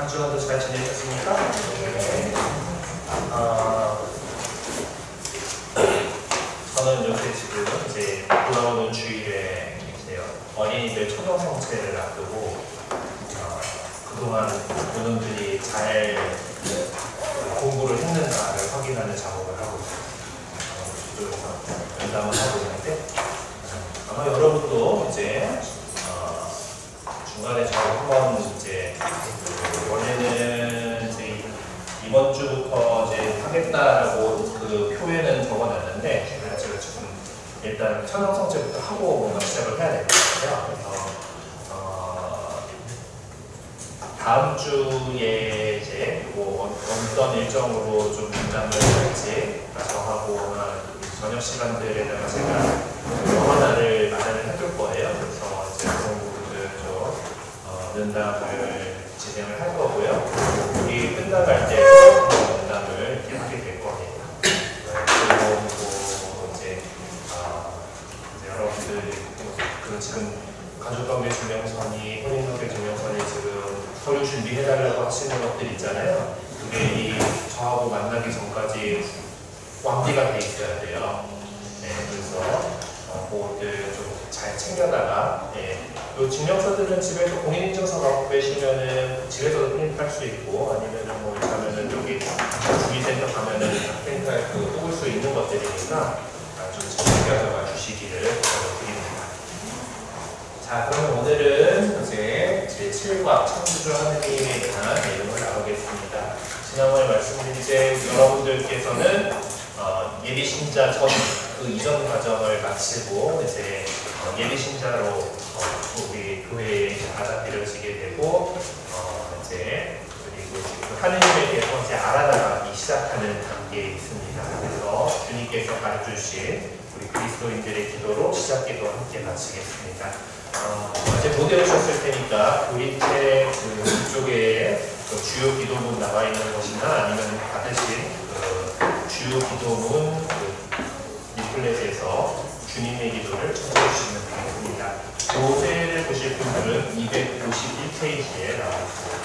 한 주간도 잘 지내셨습니까? 네. 저는 요새 지금 이제 돌아오는 주일에 이제 어린이들 초등 성체를 앞두고 그동안 부모님들이 잘 공부를 했는가를 확인하는 작업을 하고 있어요. 그래서 면담을 하고 있는데 아마 여러분도 이제 중간에 저 한번 이제 원래는 이제 이번 주부터 이제 하겠다라고 그 표에는 적어놨는데 제가 지금 일단 천왕성체부터 하고 뭔가 시작을 해야 될 것 같아요. 그래서 다음 주에 이제 뭐 어떤 일정으로 좀 면담을 할지 저하고 저녁 시간들에다가 제가 하나를 마련을 해둘 거예요. 그래서 이제 그런 부분들 좀 면담을 진행을 할 거고요. 우리 끝나갈 때 면담을 이렇게 하게 될 겁니다. 그리고 뭐 이제 여러분들이 그 지금 가족관계 증명서니 혼인관계 증명서니 지금 서류 준비해달라고 하시는 것들 있잖아요. 그게 이 저하고 만나기 전까지 완비가 돼 있어야 돼요. 네, 그래서 그것들 좀 잘 챙겨다가 이 증명서들은 집에서 공인인증서 갖고 계시면은 집에서도 프린트할 수 있고 아니면은 뭐 있다면은 여기 주기센터 가면은 프린트할 뽑을 수 있는 것들이니까 좀 챙겨다가 주시기를 부탁드립니다. 자, 그러면 오늘은 이제 제7과 창조주 하느님에 대한 내용을 나누겠습니다. 지난번에 말씀드린 이제 여러분들께서는 예비신자 전 그 이전 과정을 마치고 이제 예비신자로 우리 교회에 아자비려지게 되고 이제 그리고 하느님에 대해서 이제 알아나가기 시작하는 단계에 있습니다. 그래서 주님께서 가르쳐 주신 우리 그리스도인들의 기도로 시작기도 함께 마치겠습니다. 어제 못 외우셨을 테니까 교리책 그쪽에 주요 기도문 나와 있는 것이나 아니면 받으신 주요 기도문 리플렛에서 주님의 기도를 찾아주시면 되겠습니다. 요새를 보실 분들은 251페이지에 나와 있습니다.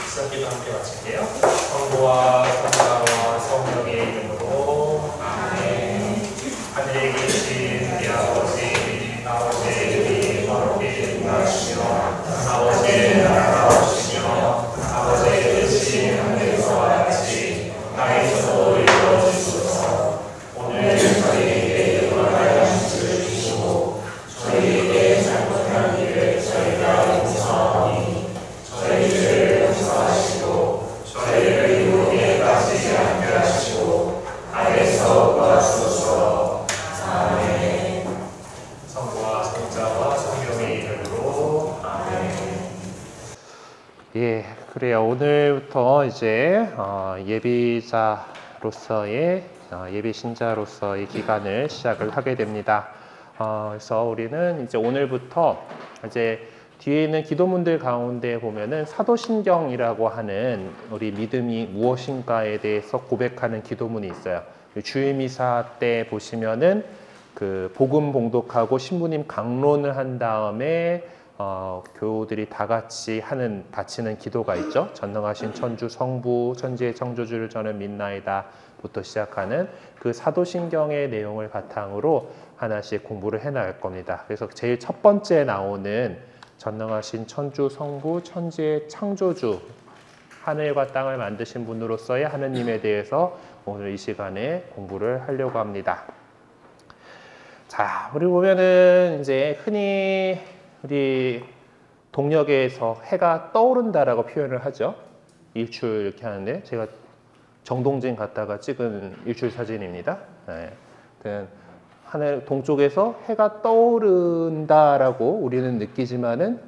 시작기도 함께 마칠게요. 성부와 성자와 성령의 이름으로 아멘. 하늘에 계신 우리 아버지, 아버지의 이름이 거룩히 여기시며 아버지의 나라가 오시며 아버지의 뜻이 하늘에서와 같이 땅에서도 이루어지소서. 오늘 저희에게 일어날 양식을 주시고 저희에게 잘못한 일을 저희가 용서하오니 저희를 용서하시고 저희를 유혹에 빠지지 않게 하시고 악에서 구하소서. 아멘. 성부와 성자와 성령의 이름으로 아멘. 예, 그래요. 오늘부터 이제 예비자로서의 예비신자로서의 기간을 시작을 하게 됩니다. 그래서 우리는 이제 오늘부터 이제 뒤에 있는 기도문들 가운데 보면은 사도신경이라고 하는 우리 믿음이 무엇인가에 대해서 고백하는 기도문이 있어요. 주일미사 때 보시면은 그 복음 봉독하고 신부님 강론을 한 다음에 교우들이 다 같이 바치는 기도가 있죠. 전능하신 천주 성부 천지의 창조주를 저는 믿나이다 부터 시작하는 그 사도신경의 내용을 바탕으로 하나씩 공부를 해나갈 겁니다. 그래서 제일 첫 번째 나오는 전능하신 천주 성부 천지의 창조주 하늘과 땅을 만드신 분으로서의 하느님에 대해서 오늘 이 시간에 공부를 하려고 합니다. 자, 우리 보면은 이제 흔히 우리 동력에서 해가 떠오른다라고 표현을 하죠. 일출 이렇게 하는데 제가 정동진 갔다가 찍은 일출 사진입니다. 네. 하늘 동쪽에서 해가 떠오른다라고 우리는 느끼지만은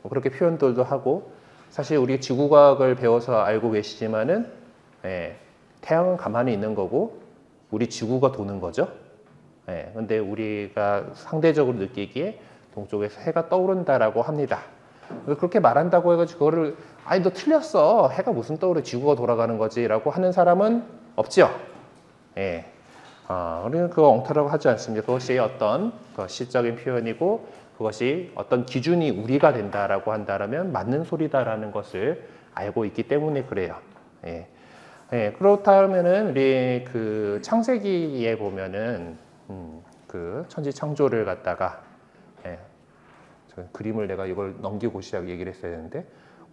그렇게 표현들도 하고 사실 우리 지구과학을 배워서 알고 계시지만은 태양은 가만히 있는 거고 우리 지구가 도는 거죠. 근데 우리가 상대적으로 느끼기에 동쪽에서 해가 떠오른다라고 합니다. 그렇게 말한다고 해가지고 그거를 아니 너 틀렸어. 해가 무슨 떠오르 지구가 돌아가는 거지라고 하는 사람은 없죠. 우리는 그거 엉터라고 하지 않습니다. 그것이 어떤 시적인 표현이고 그것이 어떤 기준이 우리가 된다라고 한다면 맞는 소리다라는 것을 알고 있기 때문에 그래요. 예. 예, 그렇다면은 우리 그 창세기에 보면은 그 천지 창조를 갖다가 예, 저 그림을 내가 이걸 넘기고 시작 얘기를 했어야 되는데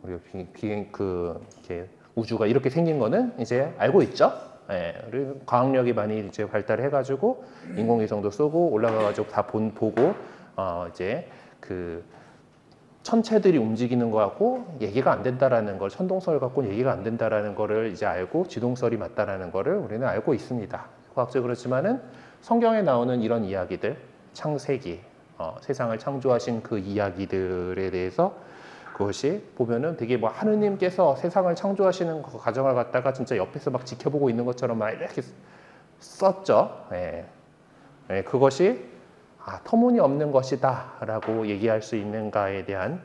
우리가 비행 그 이렇게 우주가 이렇게 생긴 거는 이제 알고 있죠. 예, 그리고 과학력이 많이 이제 발달해가지고 인공위성도 쏘고 올라가가지고 다 보고 이제 그 천체들이 움직이는 거 갖고 얘기가 안 된다라는 걸 천동설 갖고 얘기가 안 된다라는 거를 이제 알고 지동설이 맞다라는 거를 우리는 알고 있습니다. 과학적으로 그렇지만은 성경에 나오는 이런 이야기들 창세기 세상을 창조하신 그 이야기들에 대해서 그것이 보면은 되게 뭐 하느님께서 세상을 창조하시는 그 과정을 갖다가 진짜 옆에서 막 지켜보고 있는 것처럼 막 이렇게 썼죠. 예. 예, 그것이 터무니없는 것이다 라고 얘기할 수 있는가에 대한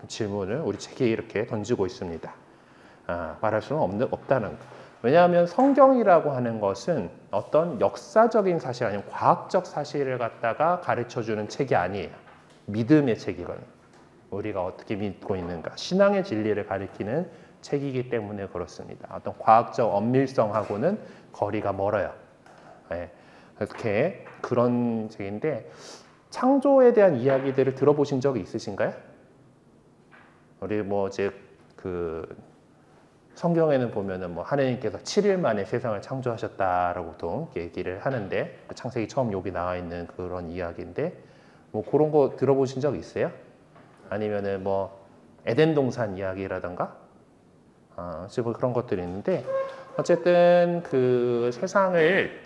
질문을 우리 책에 이렇게 던지고 있습니다. 말할 수는 없다는 거. 왜냐하면 성경이라고 하는 것은 어떤 역사적인 사실 아니면 과학적 사실을 갖다가 가르쳐주는 책이 아니에요. 믿음의 책이거든요. 우리가 어떻게 믿고 있는가, 신앙의 진리를 가리키는 책이기 때문에 그렇습니다. 어떤 과학적 엄밀성하고는 거리가 멀어요. 네. 이렇게 그런 책인데 창조에 대한 이야기들을 들어보신 적이 있으신가요? 우리 뭐 이제 그 성경에는 보면은 뭐 하느님께서 7일 만에 세상을 창조하셨다라고 얘기를 하는데 창세기 처음 여기 나와 있는 그런 이야기인데 뭐 그런 거 들어보신 적 있어요? 아니면은 뭐 에덴 동산 이야기라던가 지금 그런 것들이 있는데 어쨌든 그 세상을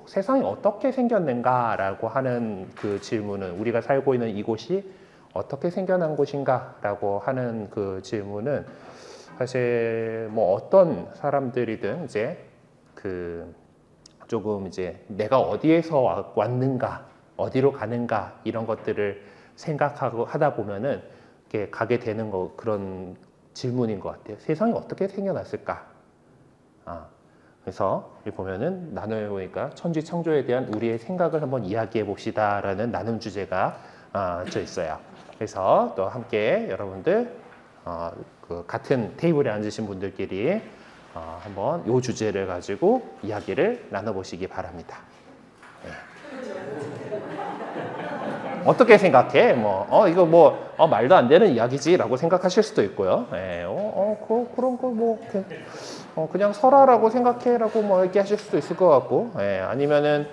세상이 어떻게 생겼는가라고 하는 그 질문은 우리가 살고 있는 이곳이 어떻게 생겨난 곳인가라고 하는 그 질문은 사실 뭐 어떤 사람들이든 이제 그 조금 이제 내가 어디에서 왔는가, 어디로 가는가 이런 것들을 생각하고 하다 보면은 이렇게 가게 되는 그런 질문인 것 같아요. 세상이 어떻게 생겨났을까? 그래서 여기 보면은 나눠보니까 천지 창조에 대한 우리의 생각을 한번 이야기해 봅시다라는 나눔 주제가 져 있어요. 그래서 또 함께 여러분들 그 같은 테이블에 앉으신 분들끼리 한번 이 주제를 가지고 이야기를 나눠보시기 바랍니다. 네. 어떻게 생각해? 이거 말도 안 되는 이야기지라고 생각하실 수도 있고요. 네. 그런 거 그냥 설화라고 생각해라고 이렇게 하실 수도 있을 것 같고, 예, 아니면은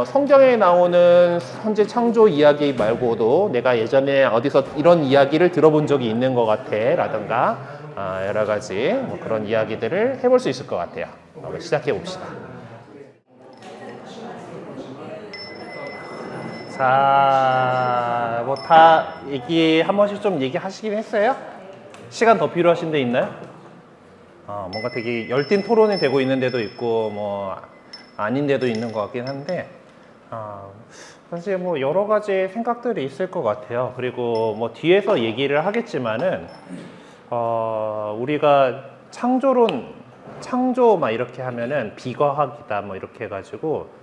성경에 나오는 현재 창조 이야기 말고도 내가 예전에 어디서 이런 이야기를 들어본 적이 있는 것 같아라든가 여러 가지 그런 이야기들을 해볼 수 있을 것 같아요. 한번 시작해 봅시다. 자, 뭐 다 한 번씩 좀 얘기하시긴 했어요? 시간 더 필요하신 데 있나요? 뭔가 되게 열띤 토론이 되고 있는 데도 있고 아닌 데도 있는 것 같긴 한데 사실 여러 가지 생각들이 있을 것 같아요. 그리고 뒤에서 얘기를 하겠지만은 우리가 창조 이렇게 하면은 비과학이다 이렇게 해가지고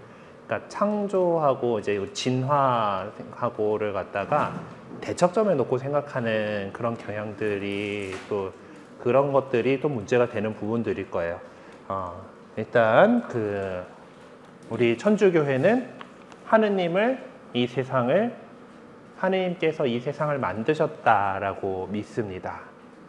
그러니까 창조하고 이제 진화하고를 갖다가 대척점에 놓고 생각하는 그런 경향들이 또 그런 것들이 또 문제가 되는 부분들일 거예요. 일단 우리 천주교회는 하느님께서 이 세상을 만드셨다라고 믿습니다.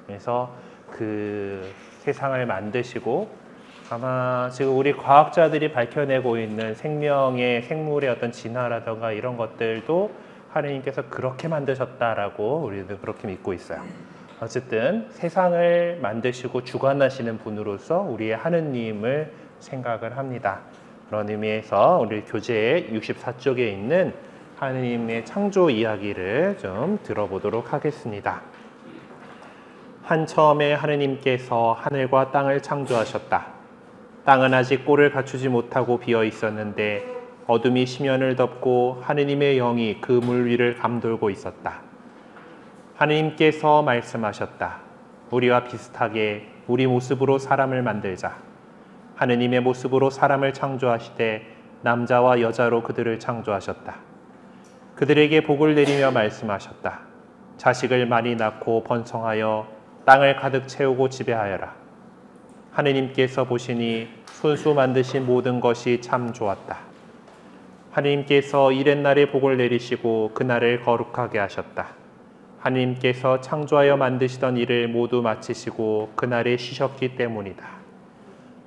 그래서 그 세상을 만드시고 아마 지금 우리 과학자들이 밝혀내고 있는 생물의 어떤 진화라든가 이런 것들도 하느님께서 그렇게 만드셨다라고 우리는 그렇게 믿고 있어요. 어쨌든 세상을 만드시고 주관하시는 분으로서 우리의 하느님을 생각을 합니다. 그런 의미에서 우리 교재의 64쪽에 있는 하느님의 창조 이야기를 좀 들어보도록 하겠습니다. 한처음에 하느님께서 하늘과 땅을 창조하셨다. 땅은 아직 꼴을 갖추지 못하고 비어 있었는데 어둠이 심연을 덮고 하느님의 영이 그 물 위를 감돌고 있었다. 하느님께서 말씀하셨다. 우리와 비슷하게 우리 모습으로 사람을 만들자. 하느님의 모습으로 사람을 창조하시되 남자와 여자로 그들을 창조하셨다. 그들에게 복을 내리며 말씀하셨다. 자식을 많이 낳고 번성하여 땅을 가득 채우고 지배하여라. 하느님께서 보시니 손수 만드신 모든 것이 참 좋았다. 하느님께서 이렛날에 복을 내리시고 그날을 거룩하게 하셨다. 하느님께서 창조하여 만드시던 일을 모두 마치시고 그날에 쉬셨기 때문이다.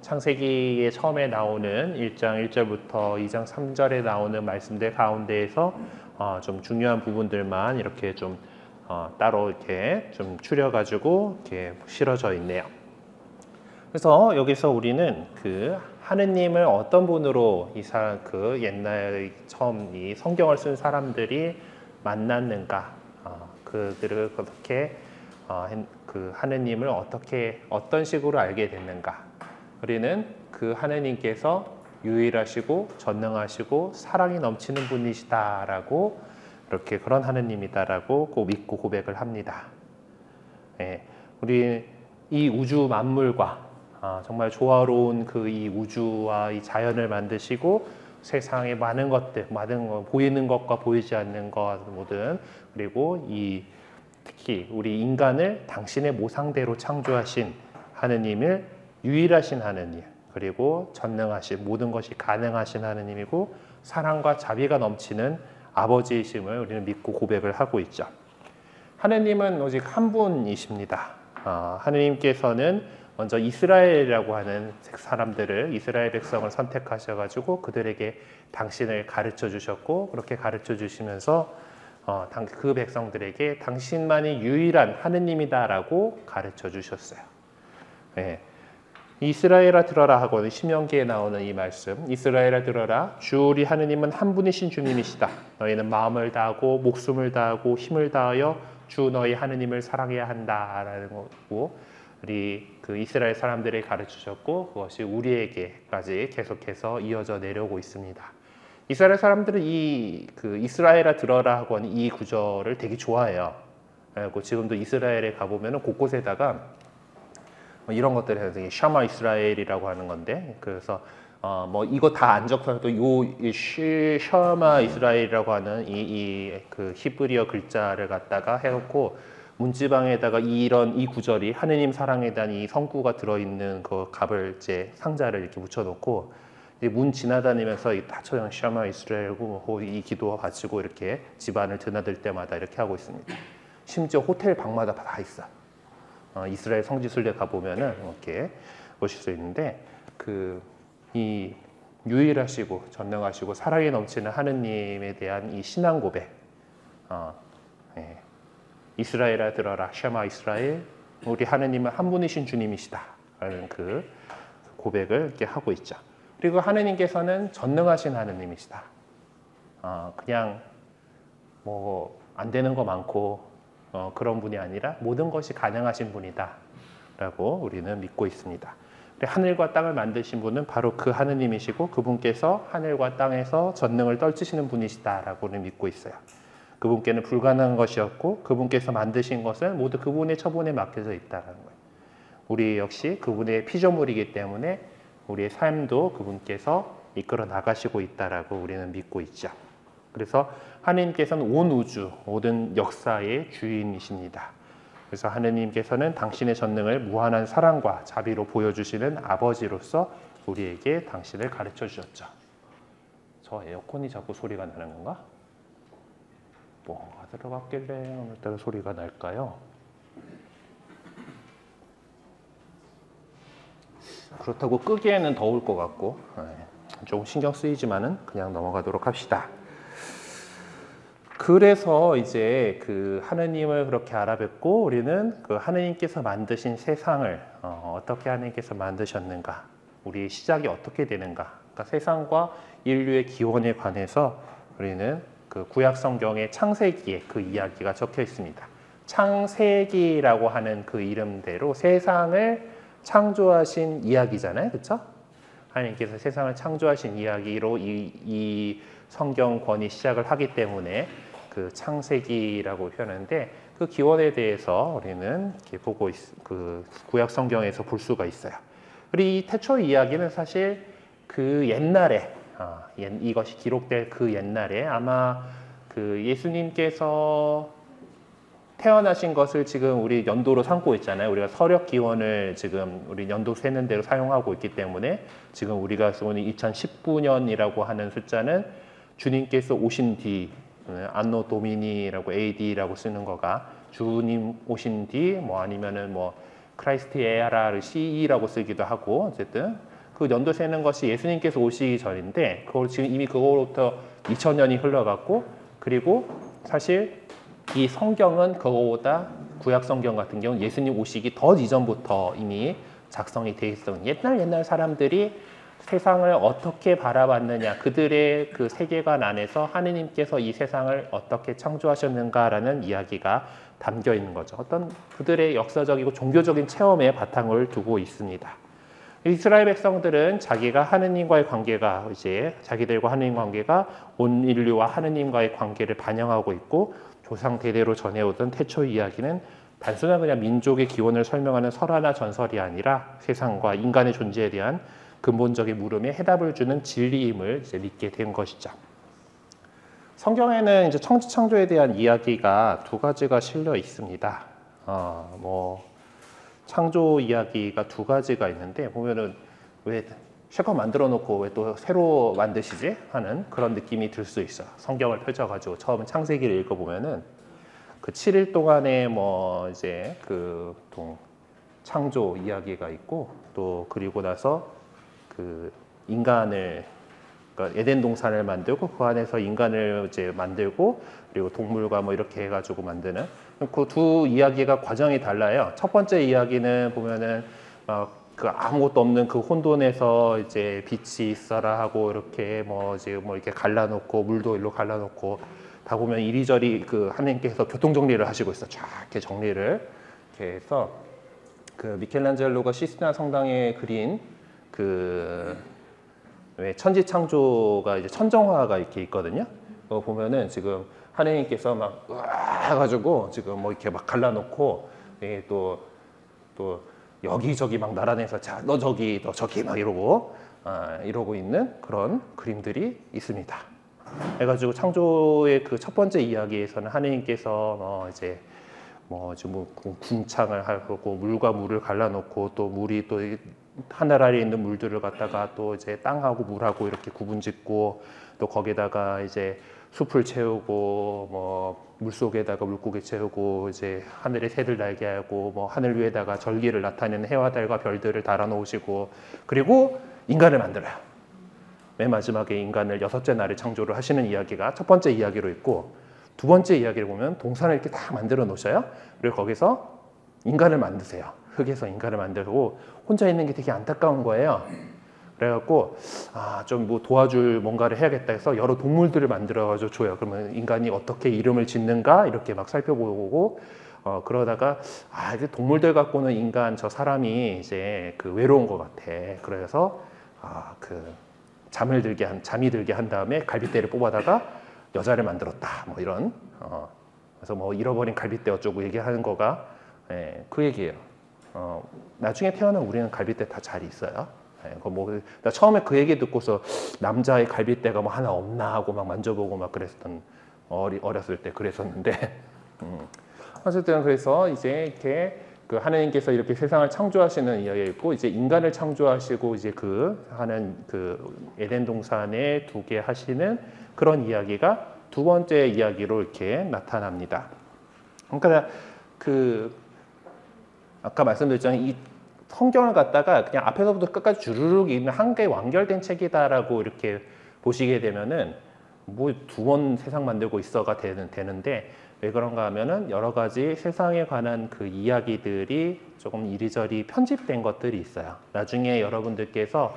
창세기에 처음에 나오는 1장 1절부터 2장 3절에 나오는 말씀들 가운데에서 좀 중요한 부분들만 이렇게 좀 따로 이렇게 좀 추려가지고 이렇게 실어져 있네요. 그래서 여기서 우리는 그 하느님을 어떤 분으로 그 옛날 처음 이 성경을 쓴 사람들이 만났는가, 그들을 그렇게 그 하느님을 어떤 식으로 알게 됐는가. 우리는 그 하느님께서 유일하시고 전능하시고 사랑이 넘치는 분이시다라고 이렇게 그런 하느님이다라고 믿고 고백을 합니다. 예, 우리 이 우주 만물과 정말 조화로운 그 이 우주와 이 자연을 만드시고 세상의 많은 것들, 보이는 것과 보이지 않는 것 모든, 그리고 특히 우리 인간을 당신의 모상대로 창조하신 하느님을 유일하신 하느님, 그리고 전능하신 모든 것이 가능하신 하느님이고 사랑과 자비가 넘치는 아버지이심을 우리는 믿고 고백을 하고 있죠. 하느님은 오직 한 분이십니다. 하느님께서는 먼저 이스라엘이라고 하는 사람들을, 이스라엘 백성을 선택하셔가지고 그들에게 당신을 가르쳐 주셨고, 그렇게 가르쳐 주시면서 그 백성들에게 당신만이 유일한 하느님이다라고 가르쳐 주셨어요. 예. 이스라엘아 들어라 하고는 신명기에 나오는 이 말씀, 이스라엘아 들어라, 주 우리 하느님은 한 분이신 주님이시다. 너희는 마음을 다하고 목숨을 다하고 힘을 다하여 주 너희 하느님을 사랑해야 한다라는 거고, 우리 그 이스라엘 사람들에게 가르치셨고 그것이 우리에게까지 계속해서 이어져 내려오고 있습니다. 이스라엘 사람들은 그 이스라엘아 들어라 하고 하는 이 구절을 되게 좋아해요. 그리고 지금도 이스라엘에 가보면 곳곳에다가 이런 것들을 해서 샤마 이스라엘이라고 하는 건데, 그래서 이거 다 안 적혀도 샤마 이스라엘이라고 하는 그 히브리어 글자를 갖다가 해놓고 문지방에다가 이 구절이 하느님 사랑에 대한 이 성구가 들어있는 그 갑을 상자를 이렇게 묻혀놓고 문 지나다니면서 다처형 샤마 이스라엘고 이 기도 가지고 이렇게 집안을 드나들 때마다 이렇게 하고 있습니다. 심지어 호텔 방마다 다 있어. 이스라엘 성지순례 가보면은 이렇게 보실 수 있는데, 이 유일하시고 전능하시고 사랑이 넘치는 하느님에 대한 이 신앙 고백, 예. 이스라엘아 들어라, 샤마 이스라엘, 우리 하느님은 한 분이신 주님이시다 라는 그 고백을 이렇게 하고 있죠. 그리고 하느님께서는 전능하신 하느님이시다. 그냥 안 되는 거 많고 그런 분이 아니라 모든 것이 가능하신 분이다 라고 우리는 믿고 있습니다. 하늘과 땅을 만드신 분은 바로 그 하느님이시고 그분께서 하늘과 땅에서 전능을 떨치시는 분이시다라고는 믿고 있어요. 그분께는 불가능한 것이 없고 그분께서 만드신 것은 모두 그분의 처분에 맡겨져 있다는 거예요. 우리 역시 그분의 피조물이기 때문에 우리의 삶도 그분께서 이끌어 나가시고 있다라고 우리는 믿고 있죠. 그래서 하느님께서는 온 우주, 모든 역사의 주인이십니다. 그래서 하느님께서는 당신의 전능을 무한한 사랑과 자비로 보여주시는 아버지로서 우리에게 당신을 가르쳐 주셨죠. 저 에어컨이 자꾸 소리가 나는 건가? 뭐가 들어갔길래 오늘따라 소리가 날까요? 그렇다고 끄기에는 더울 것 같고 조금 신경 쓰이지만은 그냥 넘어가도록 합시다. 그래서 이제 그 하느님을 그렇게 알아뵙고 우리는 그 하느님께서 만드신 세상을 어떻게 하느님께서 만드셨는가, 우리 시작이 어떻게 되는가, 그러니까 세상과 인류의 기원에 관해서 우리는 그 구약 성경의 창세기에 그 이야기가 적혀 있습니다. 창세기라고 하는 그 이름대로 세상을 창조하신 이야기잖아요, 그렇죠? 하나님께서 세상을 창조하신 이야기로 이 성경권이 시작을 하기 때문에 그 창세기라고 표현하는데, 그 기원에 대해서 우리는 이렇게 보고 그 구약 성경에서 볼 수가 있어요. 그리고 이 태초 이야기는 사실 그 옛날에 이것이 기록될 그 옛날에 아마 그 예수님께서 태어나신 것을 지금 우리 연도로 삼고 있잖아요. 우리가 서력 기원을 지금 우리 연도 세는 대로 사용하고 있기 때문에 지금 우리가 쓰는 2019년이라고 하는 숫자는 주님께서 오신 뒤 안노 도미니라고 AD라고 쓰는 거가 주님 오신 뒤 뭐 아니면은 뭐 크라이스트 에라를 CE라고 쓰기도 하고 어쨌든 그 연도 세는 것이 예수님께서 오시기 전인데 그걸 지금 이미 그거로부터 2000년이 흘러갔고 그리고 사실 이 성경은 그거보다 구약 성경 같은 경우는 예수님 오시기 더 이전부터 이미 작성이 돼 있어. 옛날 사람들이 세상을 어떻게 바라봤느냐, 그들의 그 세계관 안에서 하느님께서 이 세상을 어떻게 창조하셨는가라는 이야기가 담겨 있는 거죠. 어떤 그들의 역사적이고 종교적인 체험에 바탕을 두고 있습니다. 이스라엘 백성들은 자기가 하느님과의 관계가 이제 자기들과 하느님 관계가 온 인류와 하느님과의 관계를 반영하고 있고 조상 대대로 전해오던 태초 이야기는 단순한 그냥 민족의 기원을 설명하는 설화나 전설이 아니라 세상과 인간의 존재에 대한 근본적인 물음에 해답을 주는 진리임을 이제 믿게 된 것이죠. 성경에는 이제 천지창조에 대한 이야기가 두 가지가 실려 있습니다. 뭐 창조 이야기가 두 가지가 있는데 보면은 왜 실컷 만들어 놓고 왜 또 새로 만드시지 하는 그런 느낌이 들 수 있어요. 성경을 펼쳐가지고 처음 창세기를 읽어보면은 그 7일 동안에 뭐 이제 그 창조 이야기가 있고 또 그리고 나서 그 인간을 그러니까 에덴 동산을 만들고 그 안에서 인간을 이제 만들고 그리고 동물과 뭐 이렇게 해가지고 만드는 그 두 이야기가 과정이 달라요. 첫 번째 이야기는 보면은 그 아무것도 없는 그 혼돈에서 이제 빛이 있어라 하고 이렇게 뭐 이제 뭐 이렇게 갈라놓고 물도 일로 갈라놓고 다 보면 이리저리 그 하느님께서 교통 정리를 하시고 있어. 쫙 이렇게 정리를 이렇게 해서 그 미켈란젤로가 시스티나 성당에 그린 그 왜 천지 창조가 이제 천정화가 이렇게 있거든요. 그거 보면은 지금 하느님께서 막 해가지고 지금 뭐 이렇게 막 갈라놓고 또 여기저기 막 나란해서 자 너 저기 너 저기 막 이러고 있는 그런 그림들이 있습니다. 해가지고 창조의 그 첫 번째 이야기에서는 하느님께서 이제 뭐 지금 궁창을 하고 물과 물을 갈라놓고 또 물이 또 하늘 아래에 있는 물들을 갖다가 또 이제 땅하고 물하고 이렇게 구분짓고 또 거기다가 이제 숲을 채우고 뭐 물속에다가 물고기 채우고 이제 하늘에 새를 날게 하고 뭐 하늘 위에다가 절기를 나타내는 해와 달과 별들을 달아 놓으시고 그리고 인간을 만들어요. 맨 마지막에 인간을 여섯째 날에 창조를 하시는 이야기가 첫 번째 이야기로 있고 두 번째 이야기를 보면 동산을 이렇게 다 만들어 놓으셔요. 그리고 거기서 인간을 만드세요. 흙에서 인간을 만들고 혼자 있는 게 되게 안타까운 거예요. 그래갖고 좀 뭐 도와줄 뭔가를 해야겠다 해서 여러 동물들을 만들어가지고 줘요. 그러면 인간이 어떻게 이름을 짓는가 이렇게 막 살펴보고 그러다가 이제 동물들 갖고는 인간 저 사람이 이제 그 외로운 것 같아. 그래서 그 잠이 들게 한 다음에 갈빗대를 뽑아다가 여자를 만들었다. 뭐 이런 그래서 뭐 잃어버린 갈빗대 어쩌고 얘기하는 거가 그 얘기예요. 나중에 태어난 우리는 갈빗대 다 잘 있어요. 나 처음에 그 얘기 듣고서 남자의 갈빗대가 뭐 하나 없나 하고 막 만져보고 막 그랬던 어렸을 때 그랬었는데 어쨌든 그래서 이제 이렇게 그 하느님께서 이렇게 세상을 창조하시는 이야기가 있고 이제 인간을 창조하시고 이제 그 하는 그 에덴 동산에 두게 하시는 그런 이야기가 두 번째 이야기로 이렇게 나타납니다. 그러니까 그 아까 말씀드렸잖아요. 이 성경을 갖다가 그냥 앞에서부터 끝까지 주르륵 읽는 한 개의 완결된 책이다라고 이렇게 보시게 되면은 뭐 두 번 세상 만들고 있어가 되는데 왜 그런가 하면은 여러 가지 세상에 관한 그 이야기들이 조금 이리저리 편집된 것들이 있어요. 나중에 여러분들께서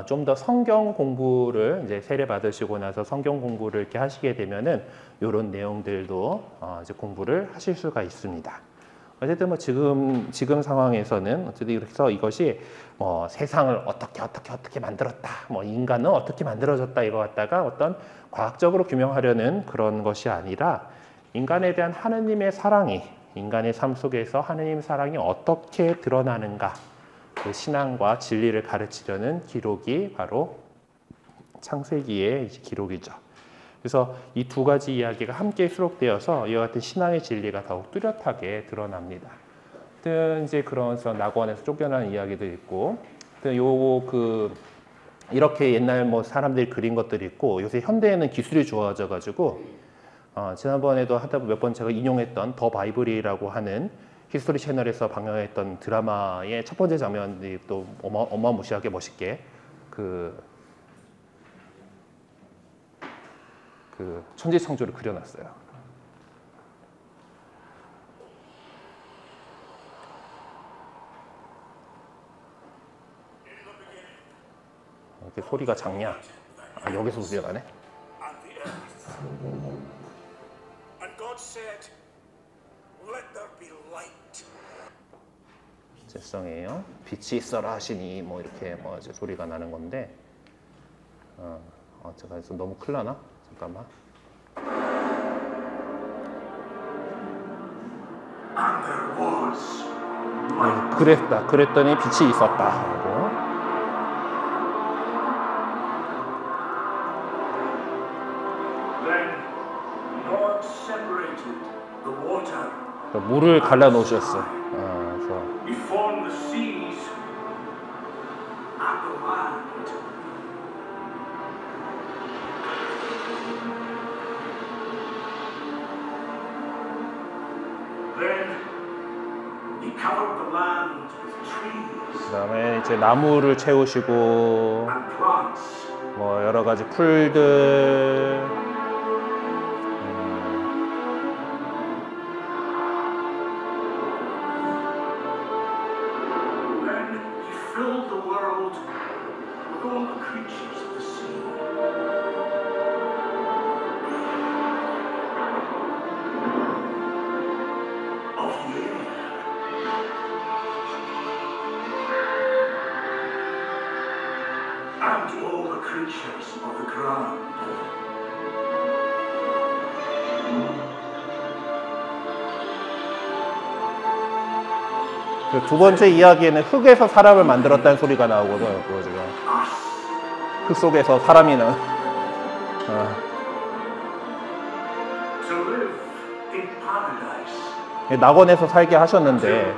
좀 더 성경 공부를 이제 세례 받으시고 나서 성경 공부를 이렇게 하시게 되면은 이런 내용들도 이제 공부를 하실 수가 있습니다. 어쨌든 뭐 지금 상황에서는 어쨌든 그래서 이것이 뭐 세상을 어떻게 만들었다, 뭐 인간은 어떻게 만들어졌다 이거 갖다가 어떤 과학적으로 규명하려는 그런 것이 아니라 인간에 대한 하느님의 사랑이 인간의 삶 속에서 하느님 사랑이 어떻게 드러나는가 그 신앙과 진리를 가르치려는 기록이 바로 창세기의 기록이죠. 그래서 이 두 가지 이야기가 함께 수록되어서 이와 같은 신앙의 진리가 더욱 뚜렷하게 드러납니다. 이제 그런 낙원에서 쫓겨나는 이야기도 있고, 이렇게 옛날 뭐 사람들이 그린 것들이 있고, 요새 현대에는 기술이 좋아져가지고 지난번에도 몇 번 제가 인용했던 더 바이블이라고 하는 히스토리 채널에서 방영했던 드라마의 첫 번째 장면이 또 어마무시하게 멋있게 그 천지창조를 그려놨어요. 이렇게 소리가 작냐? 아, 여기서 소리가 나네. 제성이에요. 빛이 있어라 하시니 뭐 이렇게 뭐 이제 소리가 나는 건데, 제가 그래서 너무 큰일 나나? 잠깐만. 그랬더니 빛이 있었다. 그리고 물을 갈라 놓으셨어. 그다음에 이제 나무를 채우시고 뭐 여러 가지 풀들, 그 두 번째 이야기에는 흙에서 사람을 만들었다는 소리가 나오거든요. 그거 지금 흙 속에서 사람이 낙원에서 살게 하셨는데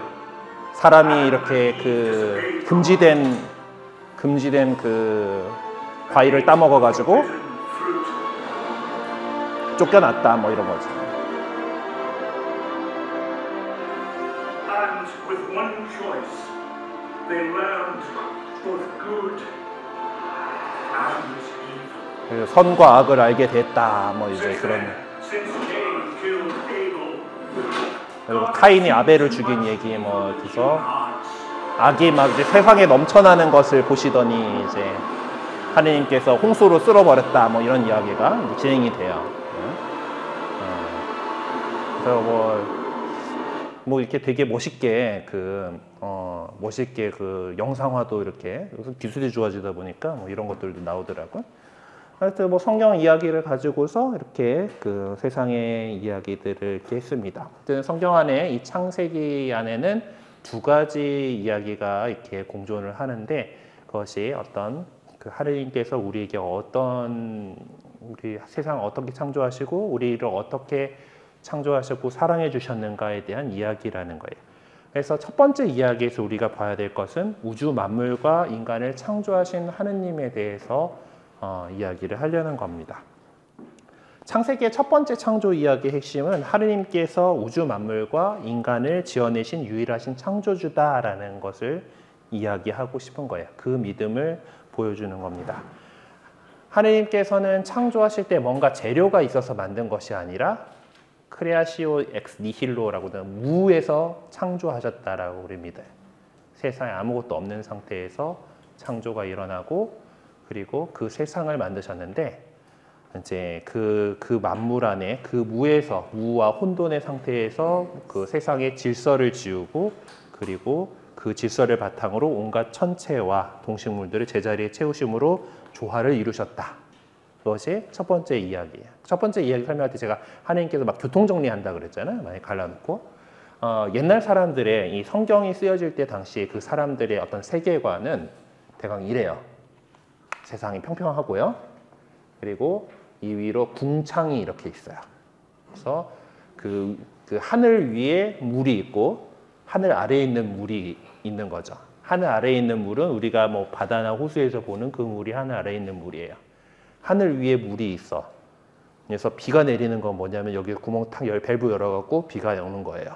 사람이 이렇게 그 금지된 그 과일을 따먹어 가지고 쫓겨났다 뭐 이런 거지. 선과 악을 알게 됐다 뭐 이제 그런. 그리고 카인이 아벨을 죽인 얘기 뭐 그래서 악이 막 이제 세상에 넘쳐나는 것을 보시더니 이제 하느님께서 홍수로 쓸어버렸다 뭐 이런 이야기가 이제 진행이 돼요. 그래서 뭐 이렇게 되게 멋있게 멋있게 그 영상화도 이렇게 기술이 좋아지다 보니까 뭐 이런 것들도 나오더라고요. 하여튼 뭐 성경 이야기를 가지고서 이렇게 그 세상의 이야기들을 이렇게 했습니다. 성경 안에 이 창세기 안에는 두 가지 이야기가 이렇게 공존을 하는데 그것이 어떤 그 하느님께서 우리에게 우리 세상을 어떻게 창조하시고 우리를 어떻게 창조하셨고 사랑해 주셨는가에 대한 이야기라는 거예요. 그래서 첫 번째 이야기에서 우리가 봐야 될 것은 우주 만물과 인간을 창조하신 하느님에 대해서 이야기를 하려는 겁니다. 창세기의 첫 번째 창조 이야기의 핵심은 하느님께서 우주 만물과 인간을 지어내신 유일하신 창조주다라는 것을 이야기하고 싶은 거예요. 그 믿음을 보여주는 겁니다. 하느님께서는 창조하실 때 뭔가 재료가 있어서 만든 것이 아니라 크레아시오 엑스 니힐로라고 하는 무에서 창조하셨다라고 우리 믿어요. 세상에 아무것도 없는 상태에서 창조가 일어나고 그리고 그 세상을 만드셨는데 이제 그 만물 안에 그 무와 혼돈의 상태에서 그 세상의 질서를 지우고 그리고 그 질서를 바탕으로 온갖 천체와 동식물들을 제자리에 채우심으로 조화를 이루셨다. 그것이 첫 번째 이야기예요. 첫 번째 이야기 설명할 때 제가 하느님께서 막 교통정리한다 그랬잖아요. 많이 갈라놓고. 옛날 사람들의 이 성경이 쓰여질 때 당시 그 사람들의 어떤 세계관은 대강 이래요. 세상이 평평하고요. 그리고 이 위로 궁창이 이렇게 있어요. 그래서 그 하늘 위에 물이 있고 하늘 아래에 있는 물이 있는 거죠. 하늘 아래에 있는 물은 우리가 뭐 바다나 호수에서 보는 그 물이 하늘 아래에 있는 물이에요. 하늘 위에 물이 있어. 그래서 비가 내리는 건 뭐냐면 여기 구멍 탁 밸브 열어갖고 비가 오는 거예요.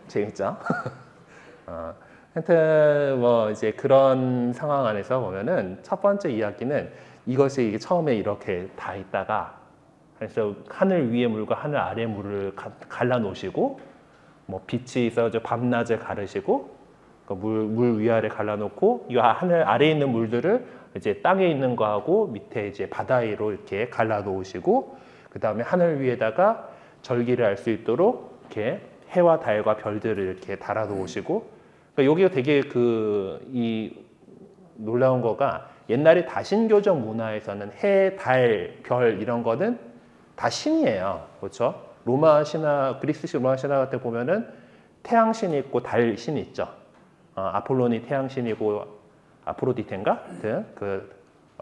재밌죠? 하여튼 뭐 이제 그런 상황 안에서 보면은 첫 번째 이야기는 이것이 처음에 이렇게 다 있다가 그래서 하늘 위의 물과 하늘 아래 물을 갈라 놓으시고 뭐 빛이 있어서 밤낮을 가르시고 물 위아래 갈라 놓고 이 하늘 아래에 있는 물들을 이제 땅에 있는 거하고 밑에 이제 바다 위로 이렇게 갈라 놓으시고 그 다음에 하늘 위에다가 절기를 알 수 있도록 이렇게 해와 달과 별들을 이렇게 달아 놓으시고 그러니까 여기가 되게 이 놀라운 거가 옛날에 다신교적 문화에서는 해, 달, 별 이런 거는 다 신이에요. 그렇죠? 로마 신화, 그리스 로마 신화 같은 데 보면은 태양 신이 있고 달 신이 있죠. 아폴론이 태양 신이고 아프로디테인가?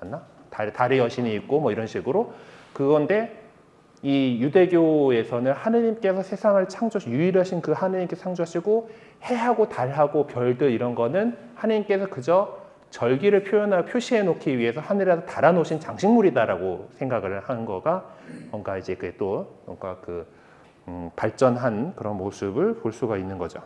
맞나? 달의 여신이 있고 뭐 이런 식으로 그건데 이 유대교에서는 하느님께서 세상을 유일하신 그 하느님께서 창조하시고 해하고 달하고 별들 이런 거는 하느님께서 그저 절기를 표시해 놓기 위해서 하늘에다 달아 놓으신 장식물이다라고 생각을 하는 거가 뭔가 이제 그게 또 뭔가 발전한 그런 모습을 볼 수가 있는 거죠.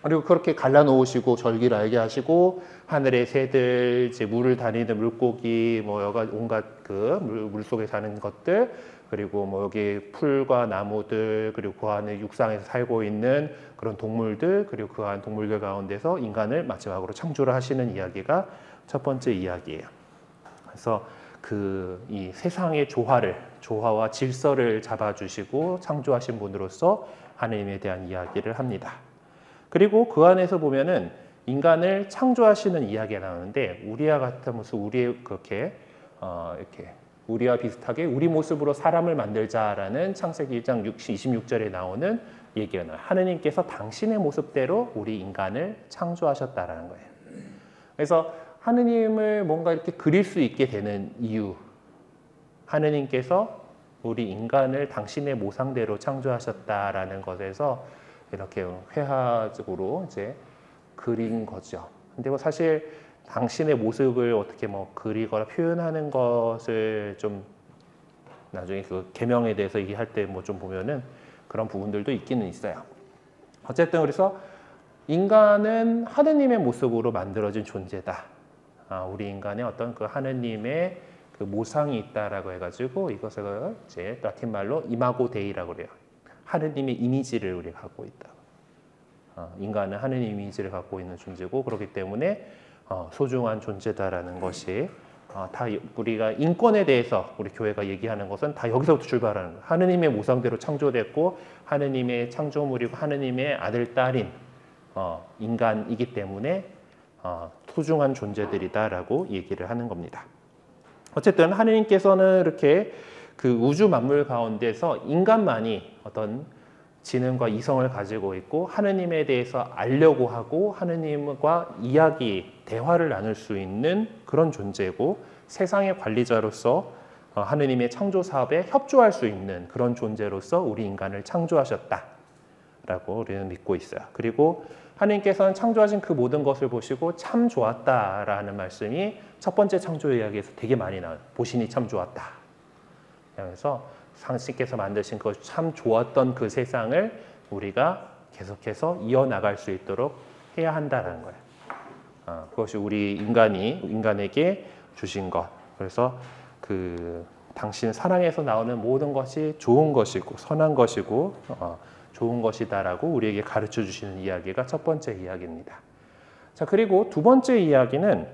그리고 그렇게 갈라 놓으시고 절기를 알게 하시고 하늘의 새들, 이제 물을 다니는 물고기, 뭐 온갖 물 속에 사는 것들, 그리고 뭐 여기 풀과 나무들, 그리고 그 안에 육상에서 살고 있는 그런 동물들, 그리고 그 안 동물들 가운데서 인간을 마지막으로 창조를 하시는 이야기가 첫 번째 이야기예요. 그래서 이 세상의 조화와 질서를 잡아주시고 창조하신 분으로서 하느님에 대한 이야기를 합니다. 그리고 그 안에서 보면은 인간을 창조하시는 이야기가 나오는데 우리와 같은 모습, 이렇게 우리와 비슷하게 우리 모습으로 사람을 만들자라는 창세기 1장 26절에 나오는 얘기가 나와요. 하느님께서 당신의 모습대로 우리 인간을 창조하셨다라는 거예요. 그래서 하느님을 뭔가 이렇게 그릴 수 있게 되는 이유, 하느님께서 우리 인간을 당신의 모상대로 창조하셨다라는 것에서 이렇게 회화적으로 이제 그린 거죠. 근데 사실 당신의 모습을 어떻게 뭐 그리거나 표현하는 것을 좀 나중에 그 계명에 대해서 얘기할 때 뭐 좀 보면은 그런 부분들도 있기는 있어요. 어쨌든 그래서 인간은 하느님의 모습으로 만들어진 존재다. 우리 인간의 어떤 그 하느님의 그 모상이 있다라고 해가지고 이것을 이제 라틴 말로 이마고 데이라고 그래요. 하느님의 이미지를 우리가 갖고 있다. 인간은 하느님 이미지를 갖고 있는 존재고 그렇기 때문에 소중한 존재다라는 것이 다 우리가 인권에 대해서 우리 교회가 얘기하는 것은 다 여기서부터 출발하는 거예요. 하느님의 모상대로 창조됐고 하느님의 창조물이고 하느님의 아들, 딸인 인간이기 때문에 소중한 존재들이다라고 얘기를 하는 겁니다. 어쨌든 하느님께서는 이렇게 그 우주 만물 가운데서 인간만이 어떤 지능과 이성을 가지고 있고 하느님에 대해서 알려고 하고 하느님과 대화를 나눌 수 있는 그런 존재고 세상의 관리자로서 하느님의 창조 사업에 협조할 수 있는 그런 존재로서 우리 인간을 창조하셨다라고 우리는 믿고 있어요. 그리고 하느님께서는 창조하신 그 모든 것을 보시고 참 좋았다라는 말씀이 첫 번째 창조 이야기에서 되게 많이 나와요. 보시니 참 좋았다. 그래서 당신께서 만드신 그 참 좋았던 그 세상을 우리가 계속해서 이어나갈 수 있도록 해야 한다는 거예요. 그것이 우리 인간에게 주신 것. 그래서 당신 사랑에서 나오는 모든 것이 좋은 것이고 선한 것이고 좋은 것이다라고 우리에게 가르쳐 주시는 이야기가 첫 번째 이야기입니다. 자, 그리고 두 번째 이야기는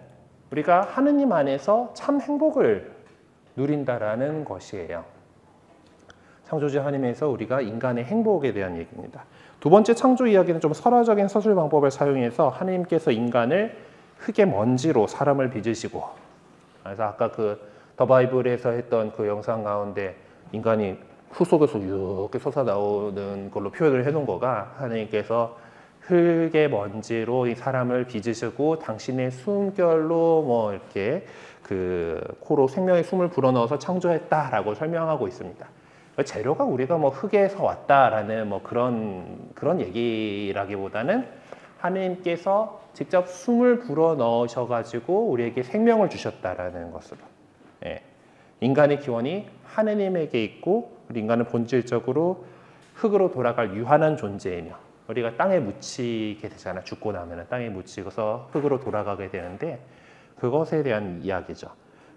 우리가 하느님 안에서 참 행복을 누린다라는 것이에요. 창조주 하나님에서 우리가 인간의 행복에 대한 얘기입니다. 두 번째 창조 이야기는 좀 설화적인 서술 방법을 사용해서 하나님께서 인간을 흙의 먼지로 사람을 빚으시고, 그래서 아까 더 바이블에서 했던 그 영상 가운데 인간이 흙 속에서 이렇게 솟아 나오는 걸로 표현을 해놓은 거가 하나님께서 흙의 먼지로 이 사람을 빚으시고 당신의 숨결로 뭐 이렇게 그 코로 생명의 숨을 불어넣어서 창조했다라고 설명하고 있습니다. 재료가 우리가 뭐 흙에서 왔다라는 뭐 그런 얘기라기보다는 하느님께서 직접 숨을 불어넣으셔 가지고 우리에게 생명을 주셨다라는 것으로. 예. 인간의 기원이 하느님에게 있고 우리 인간은 본질적으로 흙으로 돌아갈 유한한 존재이며 우리가 땅에 묻히게 되잖아. 죽고 나면 땅에 묻히고서 흙으로 돌아가게 되는데 그것에 대한 이야기죠.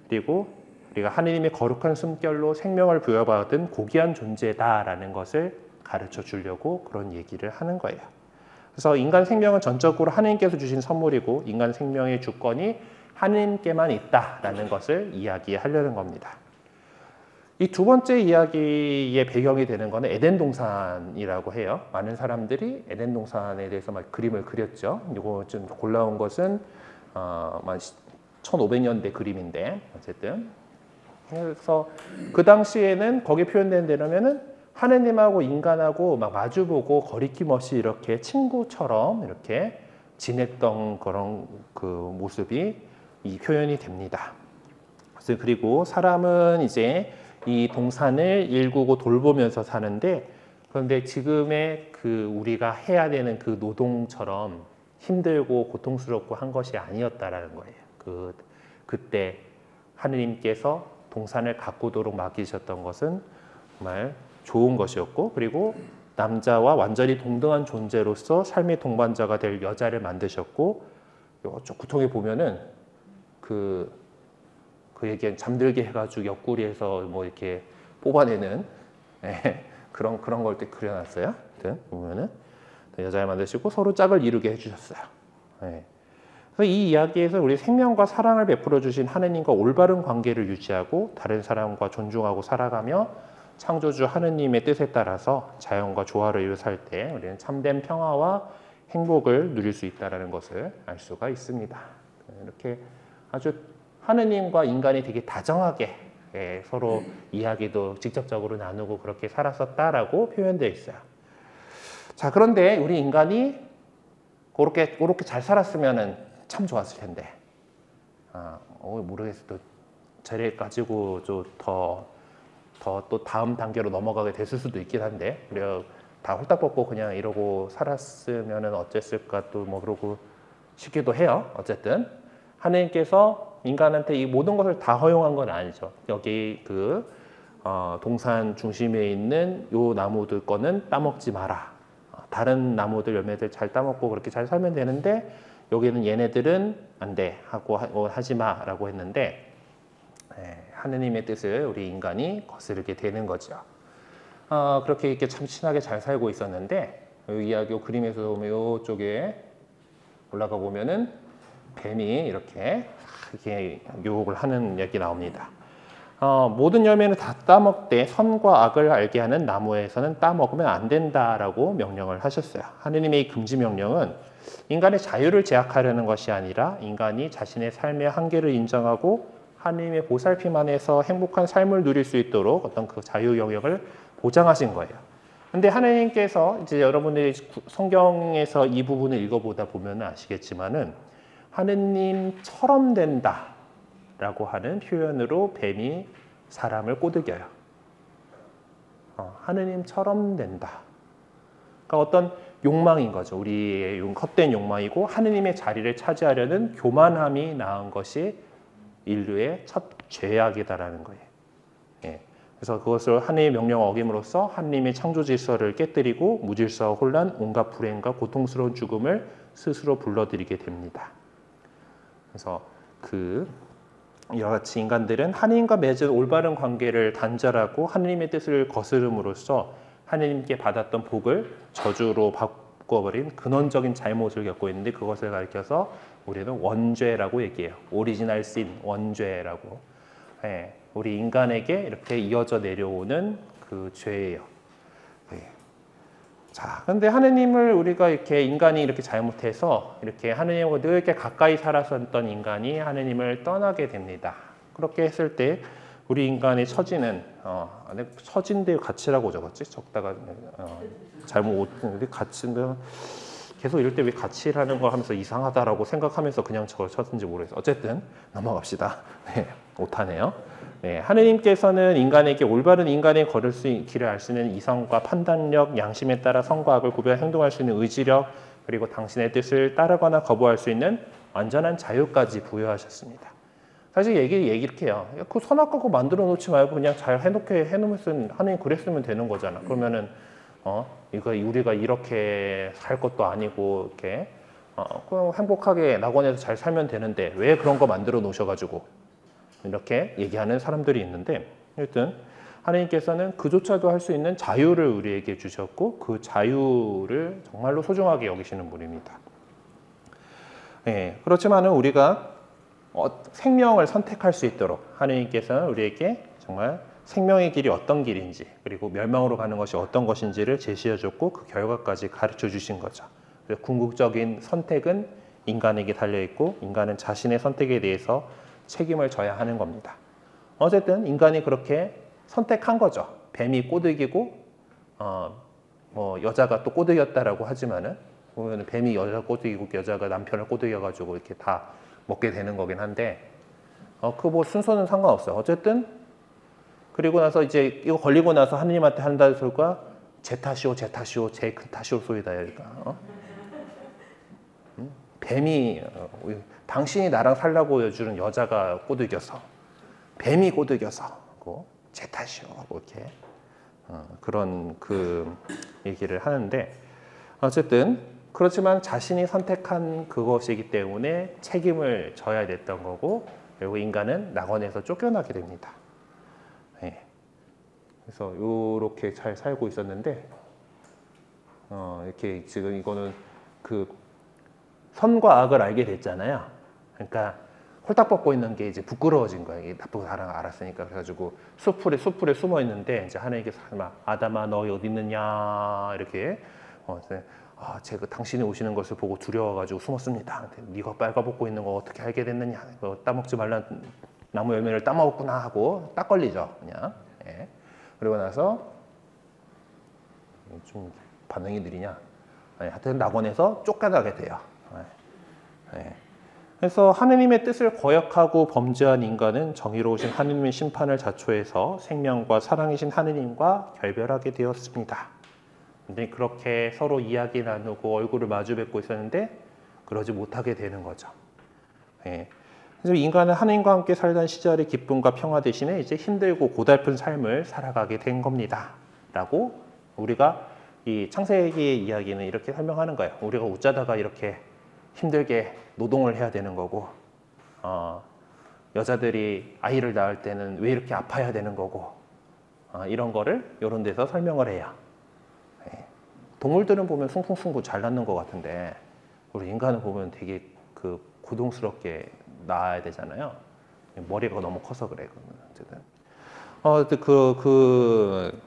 그리고 우리가 하느님의 거룩한 숨결로 생명을 부여받은 고귀한 존재다라는 것을 가르쳐 주려고 그런 얘기를 하는 거예요. 그래서 인간 생명은 전적으로 하느님께서 주신 선물이고 인간 생명의 주권이 하느님께만 있다라는 것을 이야기하려는 겁니다. 이 두 번째 이야기의 배경이 되는 것은 에덴 동산이라고 해요. 많은 사람들이 에덴 동산에 대해서 막 그림을 그렸죠. 이거 좀 골라온 것은 1500년대 그림인데 어쨌든 그래서 그 당시에는 거기 표현된 대로면은 하느님하고 인간하고 막 마주보고 거리낌 없이 이렇게 친구처럼 이렇게 지냈던 그런 그 모습이 이 표현이 됩니다. 그리고 사람은 이제 이 동산을 일구고 돌보면서 사는데 그런데 지금의 그 우리가 해야 되는 그 노동처럼 힘들고 고통스럽고 한 것이 아니었다라는 거예요. 그때 하느님께서 동산을 가꾸도록 맡기셨던 것은 정말 좋은 것이었고 그리고 남자와 완전히 동등한 존재로서 삶의 동반자가 될 여자를 만드셨고 저 구통에 보면은 그 얘기는 잠들게 해가지고 옆구리에서 뭐 이렇게 뽑아내는 그런 걸 때 그려놨어요. 보면은 여자를 만드시고 서로 짝을 이루게 해주셨어요. 그래서 이 이야기에서 우리 생명과 사랑을 베풀어 주신 하느님과 올바른 관계를 유지하고 다른 사람과 존중하고 살아가며 창조주 하느님의 뜻에 따라서 자연과 조화를 이루어 살 때 우리는 참된 평화와 행복을 누릴 수 있다는 것을 알 수가 있습니다. 이렇게 아주 하느님과 인간이 되게 다정하게 서로 이야기도 직접적으로 나누고 그렇게 살았었다라고 표현되어 있어요. 자, 그런데 우리 인간이 그렇게 잘 살았으면 참 좋았을 텐데 모르겠어요. 또 저래 가지고 더 또 다음 단계로 넘어가게 됐을 수도 있긴 한데 그래요. 다 홀딱 벗고 그냥 이러고 살았으면 어땠을까 또 뭐 그러고 싶기도 해요. 어쨌든 하느님께서 인간한테 이 모든 것을 다 허용한 건 아니죠. 여기 동산 중심에 있는 요 나무들 거는 따먹지 마라. 다른 나무들 열매들 잘 따먹고 그렇게 잘 살면 되는데 여기는 얘네들은 안 돼 하고 하지 마라고 했는데 하느님의 뜻을 우리 인간이 거스르게 되는 거죠. 그렇게 이렇게 참 친하게 잘 살고 있었는데 이 이야기 그림에서 보면 이쪽에 올라가 보면은 뱀이 이렇게 유혹을 하는 얘기 나옵니다. 모든 열매는 다 따먹되 선과 악을 알게 하는 나무에서는 따먹으면 안 된다라고 명령을 하셨어요. 하느님의 이 금지 명령은 인간의 자유를 제약하려는 것이 아니라 인간이 자신의 삶의 한계를 인정하고 하느님의 보살핌 안에서 행복한 삶을 누릴 수 있도록 어떤 그 자유 영역을 보장하신 거예요. 근데 하느님께서 이제 여러분들이 성경에서 이 부분을 읽어보다 보면 아시겠지만은 하느님처럼 된다라고 하는 표현으로 뱀이 사람을 꼬드겨요. 하느님처럼 된다. 그러니까 어떤 욕망인 거죠. 우리의 헛된 욕망이고 하느님의 자리를 차지하려는 교만함이 낳은 것이 인류의 첫 죄악이다라는 거예요. 그래서 그것을 하느님의 명령을 어김으로써 하느님의 창조 질서를 깨뜨리고 무질서와 혼란, 온갖 불행과 고통스러운 죽음을 스스로 불러들이게 됩니다. 그래서 이와 같이 인간들은 하느님과 맺은 올바른 관계를 단절하고 하느님의 뜻을 거스름으로써 하느님께 받았던 복을 저주로 바꿔버린 근원적인 잘못을 겪고 있는데 그것을 가리켜서 우리는 원죄라고 얘기해요. 오리지널 신, 원죄라고. 우리 인간에게 이렇게 이어져 내려오는 그 죄예요. 자, 그런데 하느님을 우리가 이렇게 인간이 이렇게 잘못해서 이렇게 하느님과 늘 이렇게 가까이 살았었던 인간이 하느님을 떠나게 됩니다. 그렇게 했을 때 우리 인간의 처지는 처진데 가치라고 적었지? 적다가 잘못 가치인데 계속 이럴 때 왜 같이 일하는 걸 하면서 이상하다라고 생각하면서 그냥 저걸 쳤는지 모르겠어요. 어쨌든 넘어갑시다. 네, 오타네요. 네, 하느님께서는 인간에게 올바른 인간의 걸을 수 길을 알 수 있는 이성과 판단력, 양심에 따라 선과 악을 구별 행동할 수 있는 의지력, 그리고 당신의 뜻을 따르거나 거부할 수 있는 완전한 자유까지 부여하셨습니다. 사실 얘기 이렇게 해요. 그 선악과 그거 만들어 놓지 말고 그냥 잘 해놓으면 하느님 그랬으면 되는 거잖아. 그러면은 이거 우리가 이렇게 살 것도 아니고 이렇게 그냥 행복하게 낙원에서 잘 살면 되는데 왜 그런 거 만들어 놓으셔가지고 이렇게 얘기하는 사람들이 있는데, 하여튼 하느님께서는 그조차도 할 수 있는 자유를 우리에게 주셨고 그 자유를 정말로 소중하게 여기시는 분입니다. 네, 그렇지만은 우리가 생명을 선택할 수 있도록 하느님께서는 우리에게 정말 생명의 길이 어떤 길인지, 그리고 멸망으로 가는 것이 어떤 것인지를 제시해 줬고 그 결과까지 가르쳐 주신 거죠. 그래서 궁극적인 선택은 인간에게 달려 있고 인간은 자신의 선택에 대해서 책임을 져야 하는 겁니다. 어쨌든 인간이 그렇게 선택한 거죠. 뱀이 꼬드기고 뭐 여자가 또 꼬드겼다라고 하지만은 보면 뱀이 여자 꼬드기고 여자가 남편을 꼬드겨가지고 이렇게 다 먹게 되는 거긴 한데 그 뭐 순서는 상관없어요. 어쨌든 그리고 나서 이제 이거 걸리고 나서 하느님한테 한다는 소리가 제 탓이오 제 큰 탓이오 소리다. 그러니까 뱀이 당신이 나랑 살라고 해주는 여자가 꼬드겨서 뱀이 꼬드겨서 제 탓이오 하고 이렇게 그런 그 얘기를 하는데, 어쨌든 그렇지만 자신이 선택한 그것이기 때문에 책임을 져야 됐던 거고, 그리고 인간은 낙원에서 쫓겨나게 됩니다. 네. 그래서 이렇게 잘 살고 있었는데 이렇게 지금 이거는 그 선과 악을 알게 됐잖아요. 그러니까 홀딱 벗고 있는 게 이제 부끄러워진 거예요. 이게 나쁘고 다른 거 알았으니까. 그래가지고 숲풀에 숨어 있는데 이제 하나님께서 막 아담아 너 어디 있느냐 이렇게 제가 당신이 오시는 것을 보고 두려워가지고 숨었습니다. 네가 빨가벗고 있는 거 어떻게 알게 됐느냐? 따먹지 말란 나무 열매를 따먹었구나 하고 딱 걸리죠, 그냥. 예. 그리고 나서 좀 반응이 느리냐? 하여튼 낙원에서 쫓겨나게 돼요. 예. 그래서 하느님의 뜻을 거역하고 범죄한 인간은 정의로우신 하느님의 심판을 자초해서 생명과 사랑이신 하느님과 결별하게 되었습니다. 근데 그렇게 서로 이야기 나누고 얼굴을 마주 뵙고 있었는데 그러지 못하게 되는 거죠. 예. 그래서 인간은 하느님과 함께 살던 시절의 기쁨과 평화 대신에 이제 힘들고 고달픈 삶을 살아가게 된 겁니다. 라고 우리가 이 창세기의 이야기는 이렇게 설명하는 거예요. 우리가 웃자다가 이렇게 힘들게 노동을 해야 되는 거고, 여자들이 아이를 낳을 때는 왜 이렇게 아파야 되는 거고, 이런 거를 이런 데서 설명을 해요. 동물들은 보면 숭숭숭고 잘 낳는 것 같은데 우리 인간은 보면 되게 그 고동스럽게 낳아야 되잖아요. 머리가 너무 커서 그래. 어쨌든